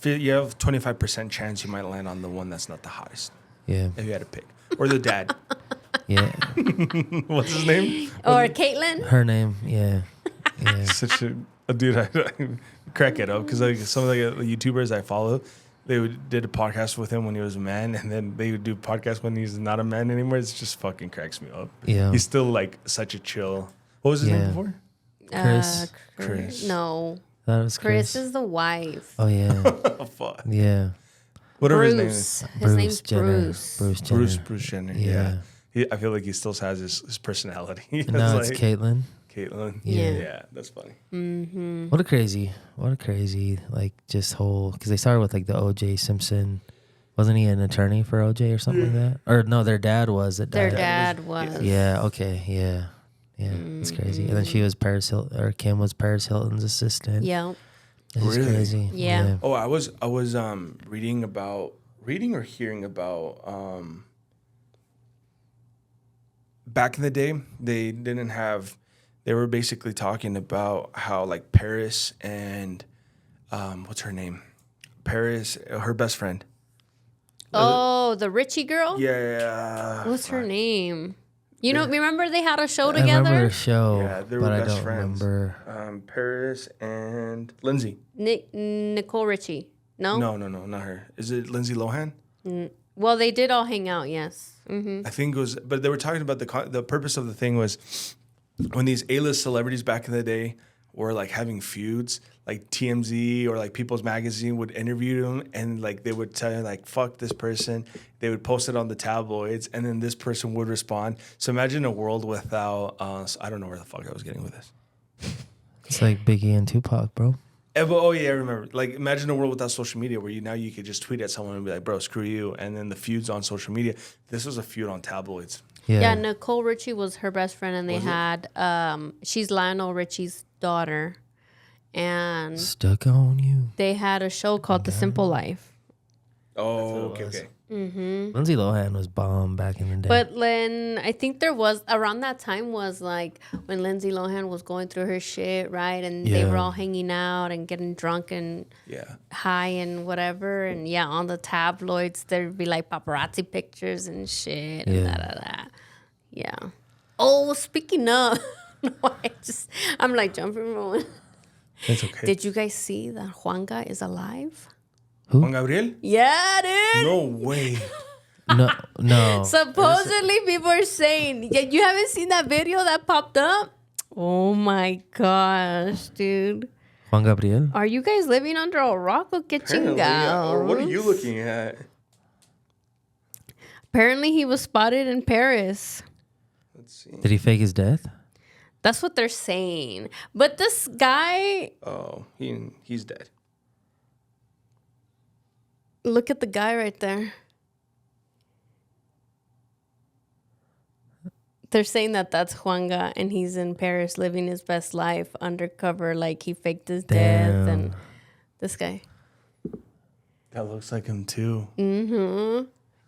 25% chance you might land on the one that's not the hottest Yeah. if you had to pick, or the dad. Yeah. What's his name? Or Caitlyn. Her name. Yeah. Yeah. Such a Dude, I crack it up because like some of the YouTubers I follow, did a podcast with him when he was a man, and then they would do podcasts when he's not a man anymore. It's just fucking cracks me up. Yeah. He's still like such a chill. What was his name before? Chris. Chris. No. That was Chris Chris. is the wife. Oh yeah. Oh, fuck. Yeah. Whatever his name Bruce. is. His name's Jenner. Bruce. Bruce Jenner. Bruce Jenner. Yeah. Yeah. I feel like he still has his personality. And now it's like, Caitlyn. Caitlyn. Yeah. Yeah, that's funny. Mm-hmm. What a crazy, like just whole, because they started with like the OJ Simpson. Wasn't he an attorney for OJ or something like that? Or no, their dad was. That Their died. dad was. Yeah. Okay. Yeah. Yeah. It's crazy. And then she was Kim was Paris Hilton's assistant. Yeah. This is Really? crazy. Yeah. Oh, I was reading or hearing about back in the day they were basically talking about how like Paris and what's her name? Paris, her best friend. Oh, the Richie girl? Yeah. What's her name? You know, remember they had a show I remember together? the show, Yeah, they were but I best don't friends. remember. Paris and Lindsay. Nicole Richie. No? No, not her. Is it Lindsay Lohan? Well, they did all hang out, yes. Mm-hmm. I think it was, but they were talking about the purpose of the thing was when these A-list celebrities back in the day were like having feuds, like TMZ or like People's Magazine would interview them and like they would tell you like, fuck this person. They would post it on the tabloids and then this person would respond. So imagine a world without, I don't know where the fuck I was getting with this. It's like Biggie and Tupac, bro. Oh yeah, I remember. Like imagine a world without social media where you could just tweet at someone and be like, bro, screw you. And then the feuds on social media. This was a feud on tabloids. Yeah, Nicole Richie was her best friend, and they Was it? had, she's Lionel Richie's daughter. And Stuck on you. they had a show called The Simple Life. Oh, That's what it was. okay. Lindsay Lohan was bomb back in the day. But then I think there was around that time was like when Lindsay Lohan was going through her shit, right? And they were Yeah. all hanging out and getting drunk and Yeah. high and whatever. And yeah, on the tabloids there'd be like paparazzi pictures and shit. And Yeah. Yeah. Oh, speaking of, I'm like jumping from one. It's okay. Did you guys see that Juanga is alive? Juan Gabriel? Yeah, dude. No way. no. Supposedly, people are saying, yeah, you haven't seen that video that popped up? Oh my gosh, dude. Juan Gabriel? Are you guys living under a rock or que Apparently, yeah. Or what are chingados? you looking at? Apparently, he was spotted in Paris. Let's see. Did he fake his death? That's what they're saying. But this guy, Oh, he's dead. look at the guy right there. They're saying that that's Juanga and he's in Paris living his best life undercover, like he faked his death. And this guy. That looks like him too.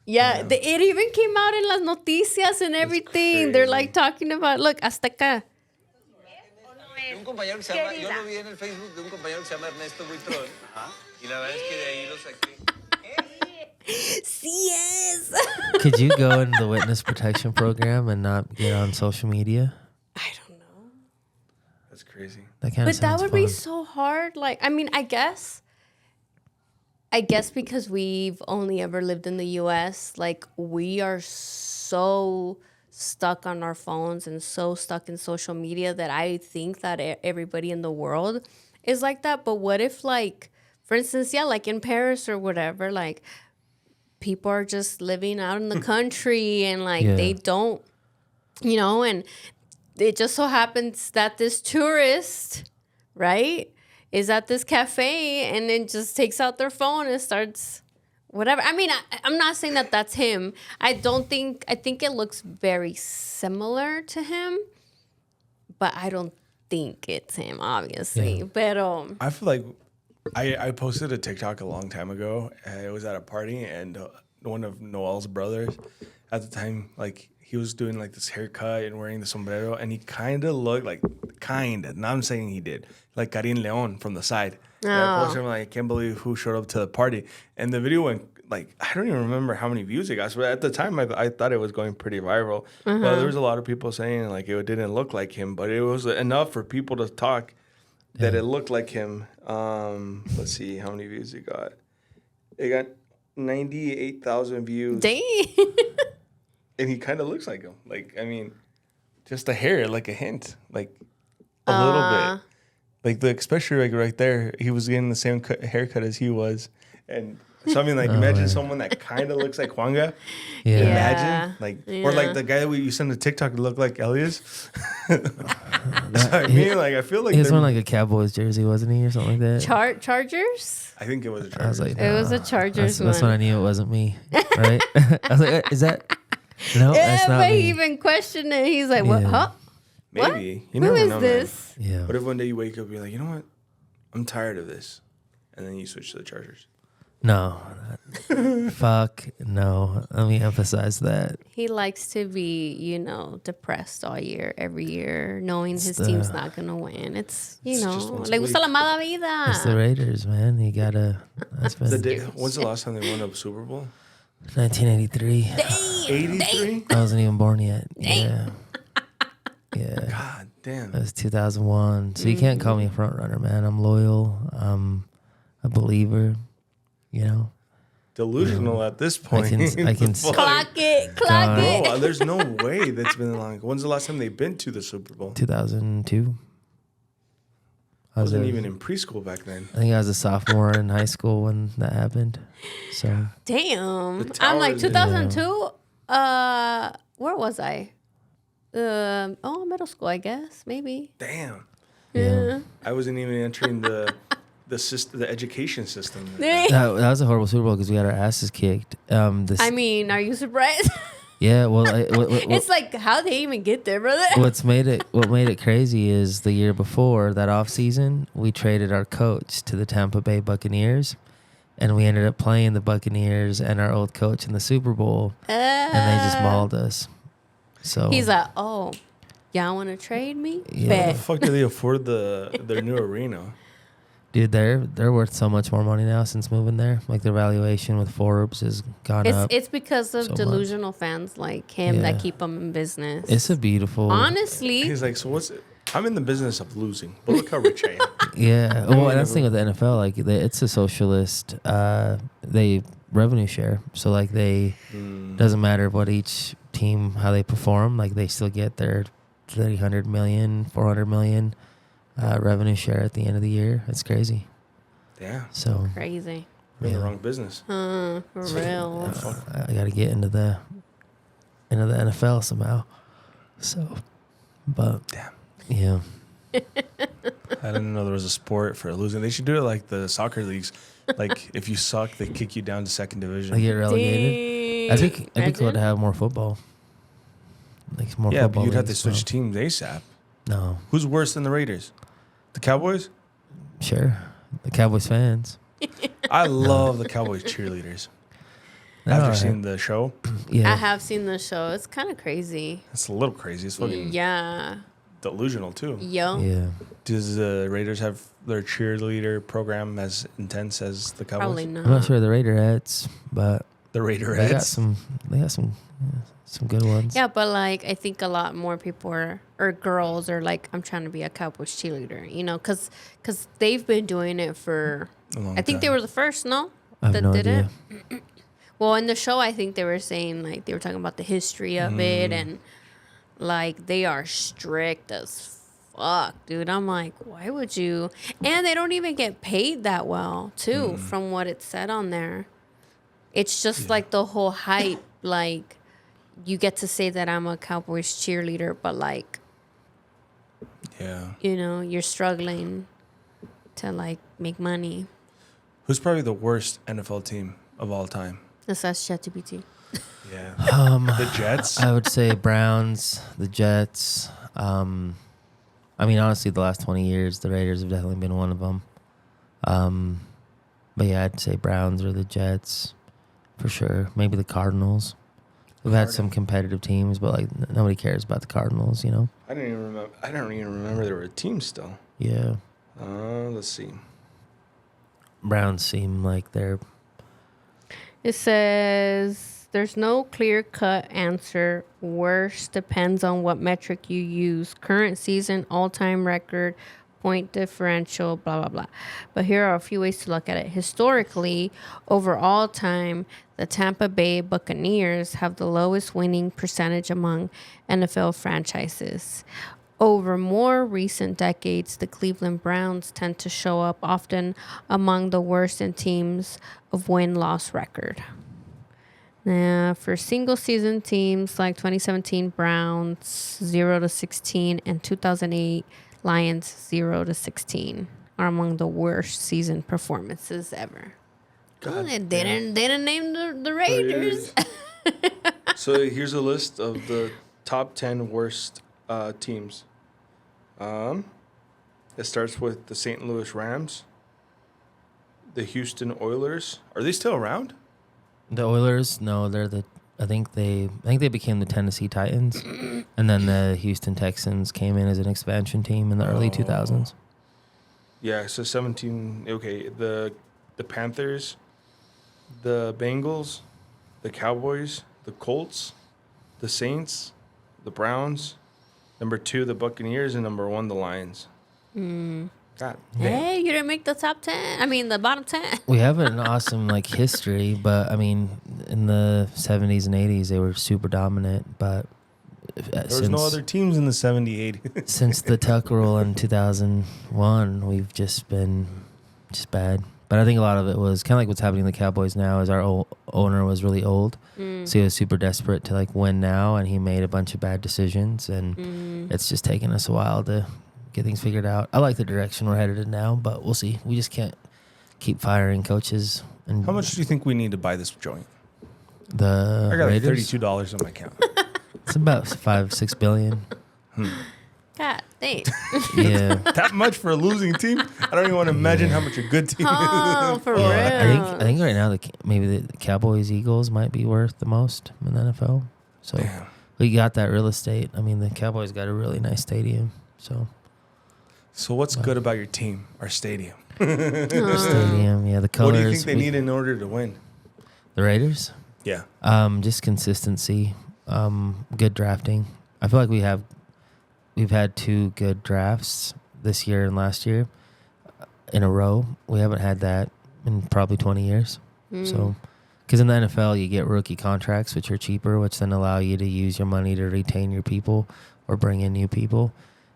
Yeah, it even came out in las noticias and everything. They're like talking about, look, hasta acá. Un compañero que se llama, yo lo vi en el Facebook de un compañero que se llama Ernesto Buitrón. Y la verdad es que de ahí lo saqué. Yes. Could you go in the witness protection program and not get on social media? I don't know. That's crazy. That kind of But that sounds would fun. be so hard. Like, I mean, I guess because we've only ever lived in the US, like we are so stuck on our phones and so stuck in social media that I think that everybody in the world is like that. But what if, like, for instance, yeah, like in Paris or whatever, like people are just living out in the country and like Yeah. they don't, and it just so happens that this tourist, right, is at this cafe and then just takes out their phone and starts whatever. I mean, I'm not saying that that's him. I think it looks very similar to him, but I don't think it's him, obviously. Yeah. But I feel like I posted a TikTok a long time ago. It was at a party, and one of Noel's brothers at the time, like he was doing like this haircut and wearing the sombrero, and he kind of looked like Not I'm saying he did like Karin Leon from the side. And I posted him like, I can't believe who showed up to the party, and the video went like I don't even remember how many views it got. So at the time, I thought it was going pretty viral. But there was a lot of people saying like it didn't look like him, but it was enough for people to talk. that it looked like him. Let's see how many views it got. It got 98,000 views. Dang. And he kind of looks like him. Like, I mean, just the hair, like a hint, like a little bit. Like especially like right there, he was getting the same haircut as he was, and so I mean, like imagine someone that kind of looks like Juanga. Yeah. Imagine like, or like Yeah. the guy that you sent a TikTok to look like Elias. So I mean, like I feel like He was they're- wearing like a Cowboys jersey, wasn't he, or something like that? Chargers? I think it was a I was Chargers. like, It was a nah. Chargers That's when I one. knew it wasn't me, right? I was like, is that? No, Yeah, that's not but me. he even questioned it. He's like, "What? Yeah. Huh? What? Maybe you Who never is know, man. this?" Yeah. What if one day you wake up and you're like, you know what, I'm tired of this, and then you switch to the Chargers? No. Fuck no. Let me emphasize that. He likes to be, depressed all year, every year, knowing his the- team's not gonna win. It's It's just once a le gusta week. la mala vida. It's the Raiders, man. You gotta. That's been When's the last time they won a Super Bowl? 1983. 83. I wasn't even born yet. Yeah. Yeah. God damn. That was 2001. So you can't call me a front runner, man. I'm loyal. I'm a believer. You know. Delusional at this I point. can Fuck. Clock it, clock God. it. Bro, there's no way that's been long. When's the last time they've been to the Super Bowl? 2002. I wasn't even in preschool back then. I think I was a sophomore in high school when that happened. So Damn. The I'm like towers, 2002. Where was I? Middle school, I guess. Maybe. Damn. yeah. I wasn't even entering the education system. That was a horrible Super Bowl because we got our asses kicked. I mean, are you surprised? Yeah, well, It's like, how they even get there, brother? what made it crazy is the year before that off season, we traded our coach to the Tampa Bay Buccaneers, and we ended up playing the Buccaneers and our old coach in the Super Bowl, and they just mauled us. So He's like, oh, y'all want to trade me? Yeah. How the Bet. fuck do they afford their new arena? dude, they're worth so much more money now since moving there. Like their valuation with Forbes has gone up. It's because of so much. delusional fans like him Yeah. that keep them in business. It's a beautiful. Honestly, He's like, so what's it? I'm in the business of losing, but look how rich I am. Yeah. Well, and that's the thing with the NFL. Like, it's a socialist. They revenue share. So like they doesn't matter what each team how they perform. Like they still get their 300 million, 400 million revenue share at the end of the year. It's crazy. Yeah, So crazy. we're in the Yeah. wrong business. For real. I got to get into the NFL somehow. So, but Damn. yeah. I didn't know there was a sport for losing. They should do it like the soccer leagues. Like if you suck, they kick you down to second division. I get relegated. I think it'd be cool to Imagine. have more football. Like more Yeah, football. but you'd have to leagues, switch so- teams ASAP. No, Who's worse than the Raiders? The Cowboys? sure. The Cowboys fans. I love the Cowboys cheerleaders. They're After alright. seeing the show, Yeah. I have seen the show. It's kind of crazy. it's a little crazy. It's fucking Yeah. delusional too. Yo. Yeah. Does the Raiders have their cheerleader program as intense as the Cowboys? Probably not. I'm not sure the Raiderettes, but The they got Raiderettes. some. They got some good ones. Yeah, but like I think a lot more people or girls are like, I'm trying to be a Cowboys cheerleader, because they've been doing it for. A long I think they time. were the first, no, I have that no did idea. it. Well, in the show, I think they were saying like they were talking about the history of it and like they are strict as fuck, dude. I'm like, why would you? And they don't even get paid that well, too, from what it said on there. It's just like the whole hype, like you get to say that I'm a Cowboys cheerleader, but like, Yeah. you're struggling to like make money. Who's probably the worst NFL team of all time? That's ChatGPT. Yeah. The Jets. I would say Browns, the Jets. I mean, honestly, the last 20 years, the Raiders have definitely been one of them. But yeah, I'd say Browns or the Jets for sure. Maybe the Cardinals. We've had some competitive teams, but like nobody cares about the Cardinals, you know? I don't even remember there were a team still. Yeah. Let's see. Browns seem like they're It says there's no clear cut answer. Worse depends on what metric you use. Current season, all time record, point differential, blah, blah, blah. But here are a few ways to look at it. Historically, over all time, the Tampa Bay Buccaneers have the lowest winning percentage among NFL franchises. Over more recent decades, the Cleveland Browns tend to show up often among the worst in teams of win-loss record. Now, for single-season teams like 2017 Browns 0-16 and 2008 Lions 0-16 are among the worst season performances ever. God They didn't name the Raiders. So here's a list of the top 10 worst teams. It starts with the St. Louis Rams, the Houston Oilers. Are they still around? The Oilers, no, they're the. I think they became the Tennessee Titans, and then the Houston Texans came in as an expansion team in the early 2000s. Yeah, so 17. Okay, the Panthers, the Bengals, the Cowboys, the Colts, the Saints, the Browns, number 2, the Buccaneers, and number 1, the Lions. God damn. Hey, you didn't make the top 10. I mean, the bottom 10. We have an awesome history, but I mean, in the 70s and 80s they were super dominant. But There was no other teams in the 70, 80s. since the Tuck rule in 2001, we've just been bad. But I think a lot of it was kind of like what's happening to the Cowboys now. Is our owner was really old, so he was super desperate to win now, and he made a bunch of bad decisions, and it's just taken us a while to get things figured out. I like the direction we're headed in now, but we'll see. We just can't keep firing coaches. And How much do you think we need to buy this joint? The I got like Raiders? $32 on my account. It's about 5-6 billion. God dang. Yeah. That much for a losing team? I don't even want to imagine how much a good team is. Oh, for real. I think right now maybe the Cowboys Eagles might be worth the most in the NFL. So Damn. we got that real estate. I mean, the Cowboys got a really nice stadium. So what's good about your team, our stadium? Stadium, yeah, the What colors. do you think they need in order to win? The Raiders? Yeah. Just consistency, good drafting. I feel like we've had 2 good drafts this year and last year in a row. We haven't had that in probably 20 years. So, because in the NFL you get rookie contracts, which are cheaper, which then allow you to use your money to retain your people or bring in new people.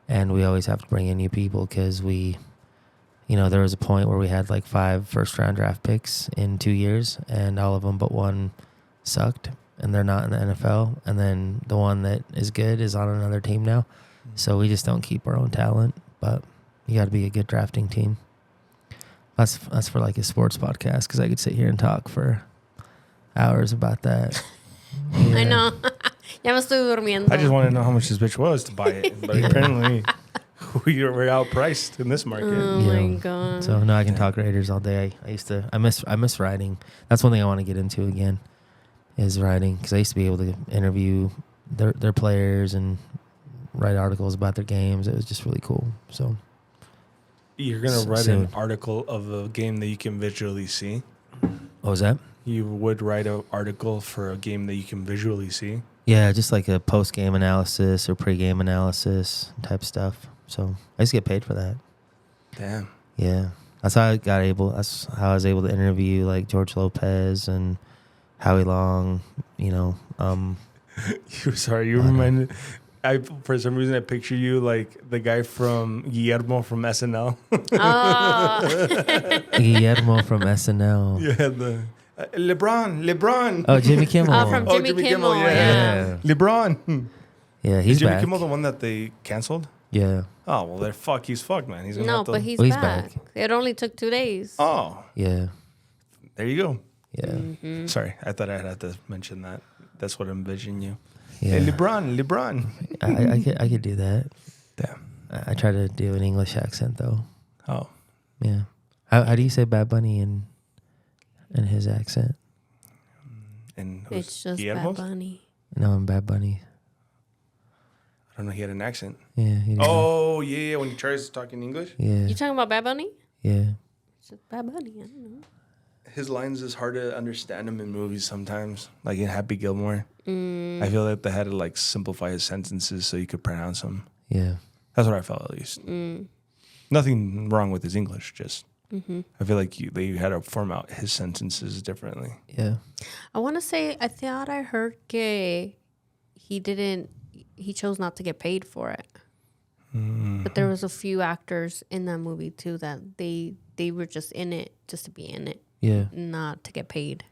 And we always have to bring in new people because there was a point where we had 5 first-round draft picks in 2 years, and all of them but one sucked, and they're not in the NFL. And then the one that is good is on another team now. So we just don't keep our own talent, but you got to be a good drafting team. That's for a sports podcast, because I could sit here and talk for hours about that. Yeah. I know. Ya me estoy durmiendo. I just want to know how much this bitch was to buy it. But apparently, we're outpriced in this market. Oh Yeah. my god. So no, I can talk Raiders all day. I miss writing. That's one thing I want to get into again, is writing, because I used to be able to interview their players and write articles about their games. It was just really cool. So You're going to write soon. an article of a game that you can visually see. what was that? You would write an article for a game that you can visually see. Yeah, just like a post-game analysis or pre-game analysis type stuff. So I used to get paid for that. Damn. Yeah, that's how I was able to interview George Lopez and Howie Long. You reminded. For some reason I picture you like the guy from Guillermo from SNL. Oh. Guillermo from SNL. Yeah, the LeBron. Oh, Jimmy Kimmel. From Oh, Jimmy, Jimmy Kimmel, Kimmel, yeah. LeBron. Yeah, Is he's Jimmy back. Kimmel the one that they canceled? Yeah, Oh well, he's fucked, man. He's gonna No, have to- but he's, Oh, he's back. back. It only took 2 days. Oh, yeah, there you go. yeah, Mm-hmm. Sorry, I thought I had to mention that. That's what envisioned you. yeah. Hey, LeBron. I could do that. Damn. I try to do an English accent though. Oh, Yeah. How do you say Bad Bunny in his accent? and It's just Guillermo's? Bad Bunny. No, in Bad Bunny. I don't know. He had an accent. Yeah. He did. Oh yeah, when he tries talking English, Yeah. You talking about Bad Bunny? Yeah. It's just Bad Bunny. I don't know. his lines is hard to understand him in movies sometimes. Like in Happy Gilmore, I feel like they had to like simplify his sentences so you could pronounce them. Yeah. That's what I felt at least. Nothing wrong with his English. Just I feel like they had to form out his sentences differently. Yeah. I want to say, I thought I heard he chose not to get paid for it. But there was a few actors in that movie too that they were just in it just to be in it, Yeah. not to get paid.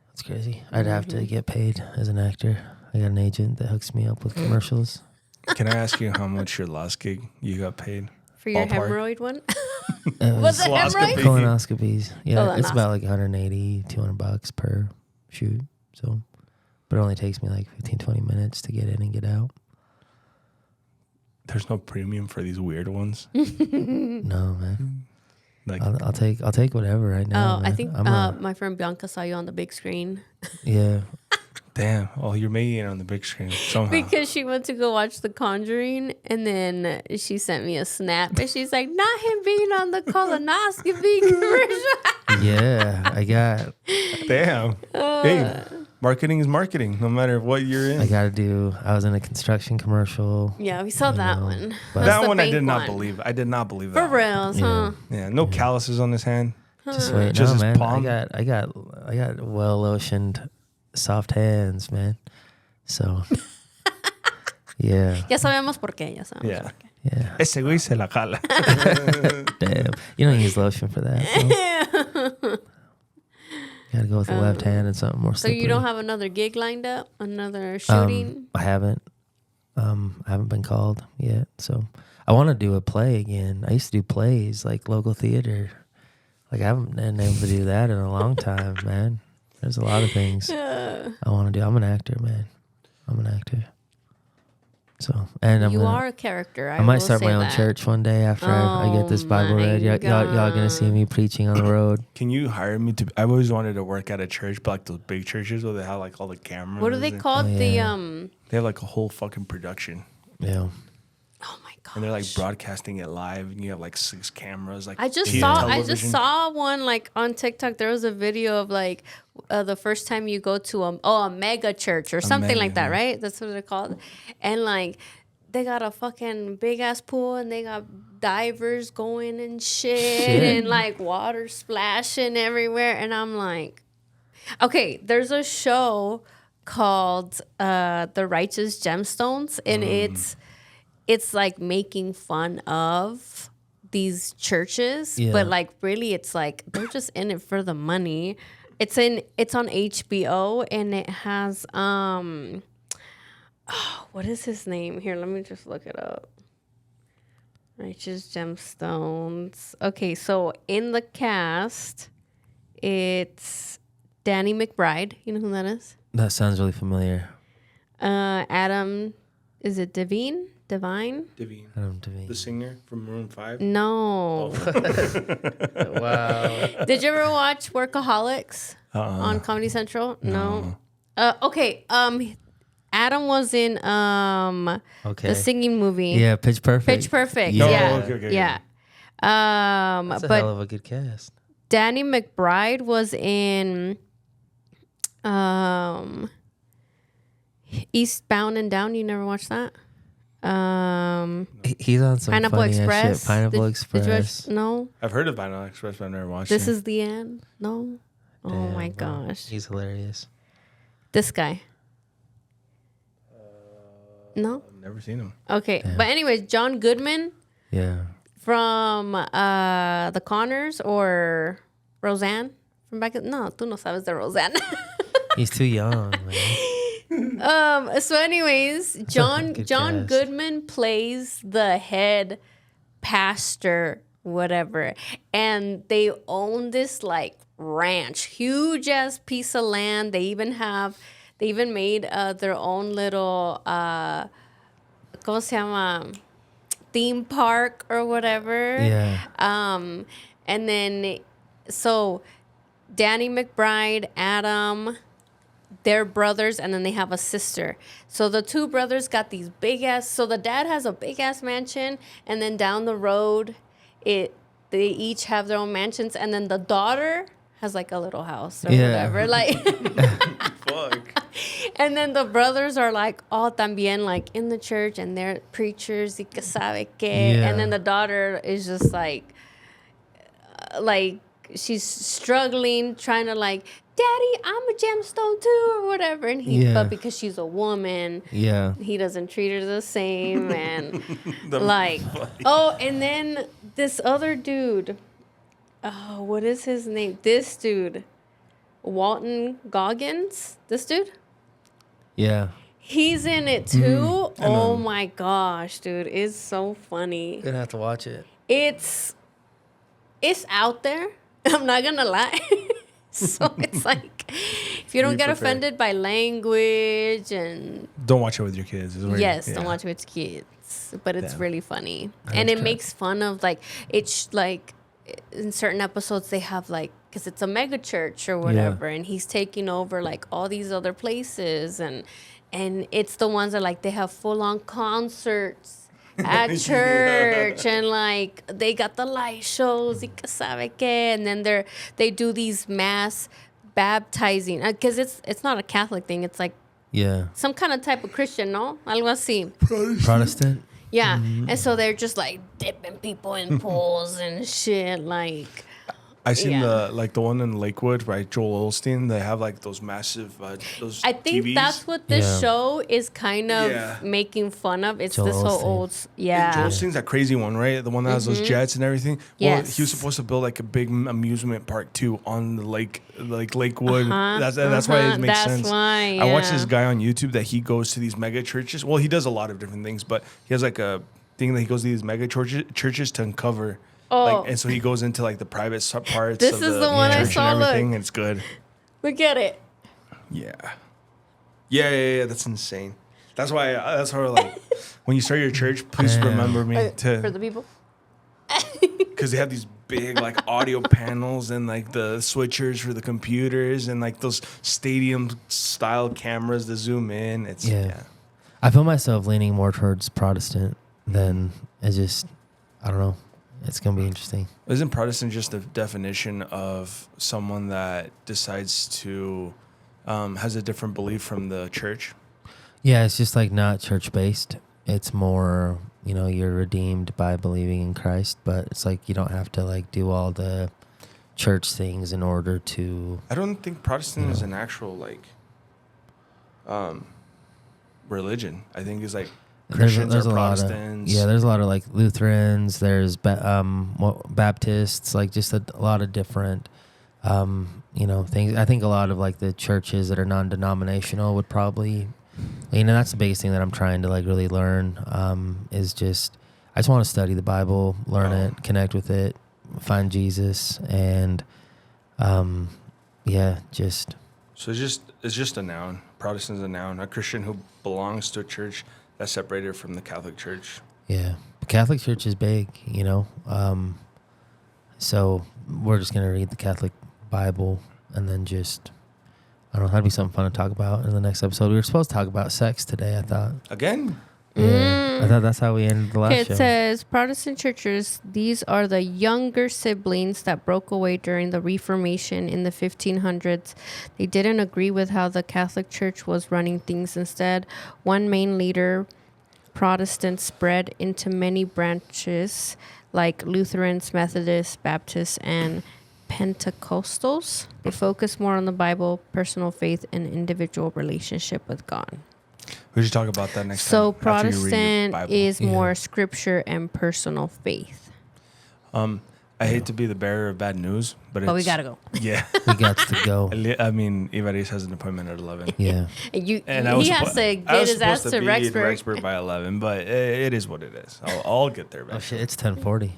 That's crazy. I'd have to get paid as an actor. I got an agent that hooks me up with commercials. Can I ask you how much your last gig you got paid? For your Ballpark. hemorrhoid one? It Was it Colonoscopy. hemorrhoid? Colonoscopies. Yeah, it's Colonoscopy. about like 180, $200 per shoot. So, but it only takes me like 15, 20 minutes to get in and get out. There's no premium for these weird ones. No, man. Like I'll take whatever right now. Oh, I man. think I'm a- my friend Bianca saw you on the big screen yeah. damn. Oh, you're making it on the big screen somehow. because she went to go watch The Conjuring, and then she sent me a snap, and she's like, "Not him being on the colonoscopy commercial." Yeah, I got Damn. Hey, marketing is marketing, no matter what you're in. I was in a construction commercial. Yeah, we saw that one. but- That's that the one I bank did not one. believe. I did not believe For that. reals, huh? Yeah, no calluses on his hand. Just wait, Just no, his man. palm? I got well lotioned, soft hands, man. So, yeah, Ya sabemos por qué, ya sabemos Yeah. por qué. yeah. Ese güey se la jala. Damn, you don't use lotion for that. Bro. Gotta go with the left hand and something more. So you don't have another gig lined up? Another shooting? I haven't. I haven't been called yet. So I want to do a play again. I used to do plays like local theater. Like I haven't been able to do that in a long time, man. There's a lot of things I want to do. I'm an actor, man. I'm an actor. So and You are a character. I might will start say my own that. church one day after I get this Oh Bible my read. Y'all gonna see me preaching on the road. Can you hire me to? I've always wanted to work at a church, but like those big churches where they have like all the cameras. What are they and- called? Oh, The yeah. They have like a whole fucking production, Yeah. oh my god. and they're like broadcasting it live, and you have like 6 cameras. Like I just TV, saw television. one like on TikTok. There was a video of like the first time you go to a mega church or something mega, like that, yeah. right? That's what they're called. And like they got a fucking big ass pool and they got divers going and shit. And like water splashing everywhere. And I'm like, okay, there's a show called The Righteous Gemstones, and it's like making fun of these churches, Yeah. but like really it's like they're just in it for the money. It's on HBO, and it has what is his name? Here, let me just look it up. Righteous Gemstones. Okay, so in the cast, it's Danny McBride. You know who that is? That sounds really familiar. Adam, is it Devine? Divine? Devine, Adam Devine. the singer from Maroon 5. No. Wow. Did you ever watch Workaholics on Comedy Central? No. Okay. Adam was in Okay. the singing movie. Yeah, Pitch Perfect. Pitch Perfect. Yeah. Yeah. Okay. Yeah. That's a But hell of a good cast. Danny McBride was in Eastbound and Down. You never watched that? He's on some Pineapple funny ass Express. shit. Pineapple Did you Express. watch? No. I've heard of Pineapple Express, but I've never watched This it. is the end. No. Oh Damn, my bro. gosh. He's hilarious. This guy. No. I've never seen him. Okay. But anyways, John Goodman Yeah. from The Connors or Roseanne from back in, no, tú no sabes de Roseanne. He's too young, man. So anyways, John Good John cast. Goodman plays the head pastor, whatever. And they own this like ranch, huge ass piece of land. They even made their own little ¿cómo se llama? Theme park or whatever. Yeah. And then, so Danny McBride, Adam, they're brothers, and then they have a sister. So the two brothers got these big ass. So the dad has a big ass mansion, and then down the road, they each have their own mansions, and then the daughter has like a little house or Yeah. whatever. Like, Fuck. And then the brothers are like all también like in the church and they're preachers y que sabe que. Yeah. And then the daughter is just like she's struggling, trying to like, Daddy, I'm a gemstone too, or whatever. And but because she's a woman, he doesn't treat her the same. And and then this other dude, what is his name? This dude, Walton Goggins. This dude. Yeah. He's in it too. Oh my gosh, dude, it's so funny. Gonna have to watch it. It's out there. I'm not gonna lie. So it's like, if you don't get offended by language and don't watch it with your kids. Don't watch it with kids. But it's really funny, and it makes fun of like it's like in certain episodes they have like because it's a mega church or whatever, and he's taking over like all these other places, and it's the ones that like they have full on concerts at church and like they got the light shows y que sabe que, and then they do these mass baptizing because it's not a Catholic thing, it's like some kind of type of Christian, no, algo así, Protestant. And so they're just like dipping people in pools and shit. Like I seen the one in Lakewood, right? Joel Osteen. They have like those massive those. I think TVs. that's what this show is kind of making fun of. It's Joel this whole Osteen. old, Joel Osteen's that crazy one, right? The one that has those jets and everything. Well, he was supposed to build like a big amusement park too on the lake, like Lakewood. That's why it makes sense. Why, I watched this guy on YouTube that he goes to these mega churches. Well, he does a lot of different things, but he has like a thing that he goes to these mega churches to uncover. Like, and so he goes into like the private parts. This of is the one I church saw. and everything, Look, and it's good. Look at it. Yeah. That's insane. That's why. That's how like when you start your church, please remember me For the people. because they have these big like audio panels and like the switchers for the computers and like those stadium style cameras to zoom in. It's I feel myself leaning more towards Protestant than I don't know. It's going to be interesting. Isn't Protestant just the definition of someone that decides to has a different belief from the church? Yeah, it's just like not church based. It's more, you're redeemed by believing in Christ, but it's like you don't have to like do all the church things in order to. I don't think Protestant is an actual like religion. I think it's like Christians there's are a Protestants. There's a lot of like Lutherans. There's Baptists. Like just a lot of different, things. I think a lot of like the churches that are non-denominational would probably, that's the biggest thing that I'm trying to like really learn. Is just I just want to study the Bible, learn it, connect with it, find Jesus, and just. So it's just a noun. Protestant is a noun. A Christian who belongs to a church that's separated from the Catholic Church. Yeah. The Catholic Church is big, so we're just going to read the Catholic Bible and then just, I don't know, that'd be something fun to talk about in the next episode. We were supposed to talk about sex today, I thought. Again? Yeah. I thought that's how we ended the last show. It says Protestant churches, these are the younger siblings that broke away during the Reformation in the 1500s. They didn't agree with how the Catholic Church was running things. Instead, one main leader, Protestant, spread into many branches like Lutherans, Methodists, Baptists, and Pentecostals. They focus more on the Bible, personal faith, and individual relationship with God. We should talk about that next time. So after you read your Protestant Bible. is more scripture and personal faith. I hate to be the bearer of bad news, but we gotta go. Yeah. We got to go. I mean, Ivaris has an appointment at 11. Yeah. He has to get his ass to Rexburg. By 11, but it is what it is. I'll get there. Oh, shit. It's 10:40.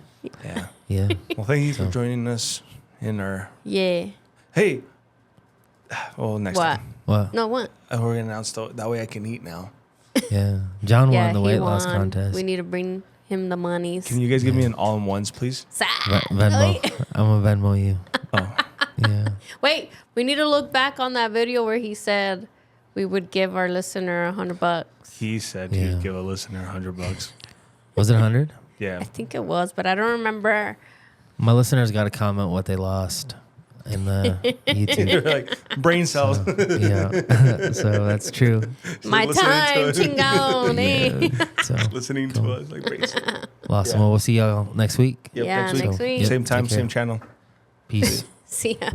Yeah. Yeah. Well, thank you for joining us in our... Yeah. Hey. Well, next time. What? No, what? We're going to announce that way I can eat now. Yeah. John won the he weight loss won. contest. We need to bring him the monies. Can you guys give me an all-in-ones, please? Venmo. I'm going to Venmo you. Oh. Yeah. Wait, we need to look back on that video where he said we would give our listener $100. He said he'd give a listener $100. Was it 100? Yeah. I think it was, but I don't remember. My listeners got to comment what they lost. in the YouTube. You're like brain cells. Yeah, so that's true. My listening time, to it. chingao, eh? Yeah, so Listening to us like brain cells. awesome. Well, we'll see y'all next week. Yep, Yeah, next week. Yep, Same time, take care. same channel. Peace. See ya.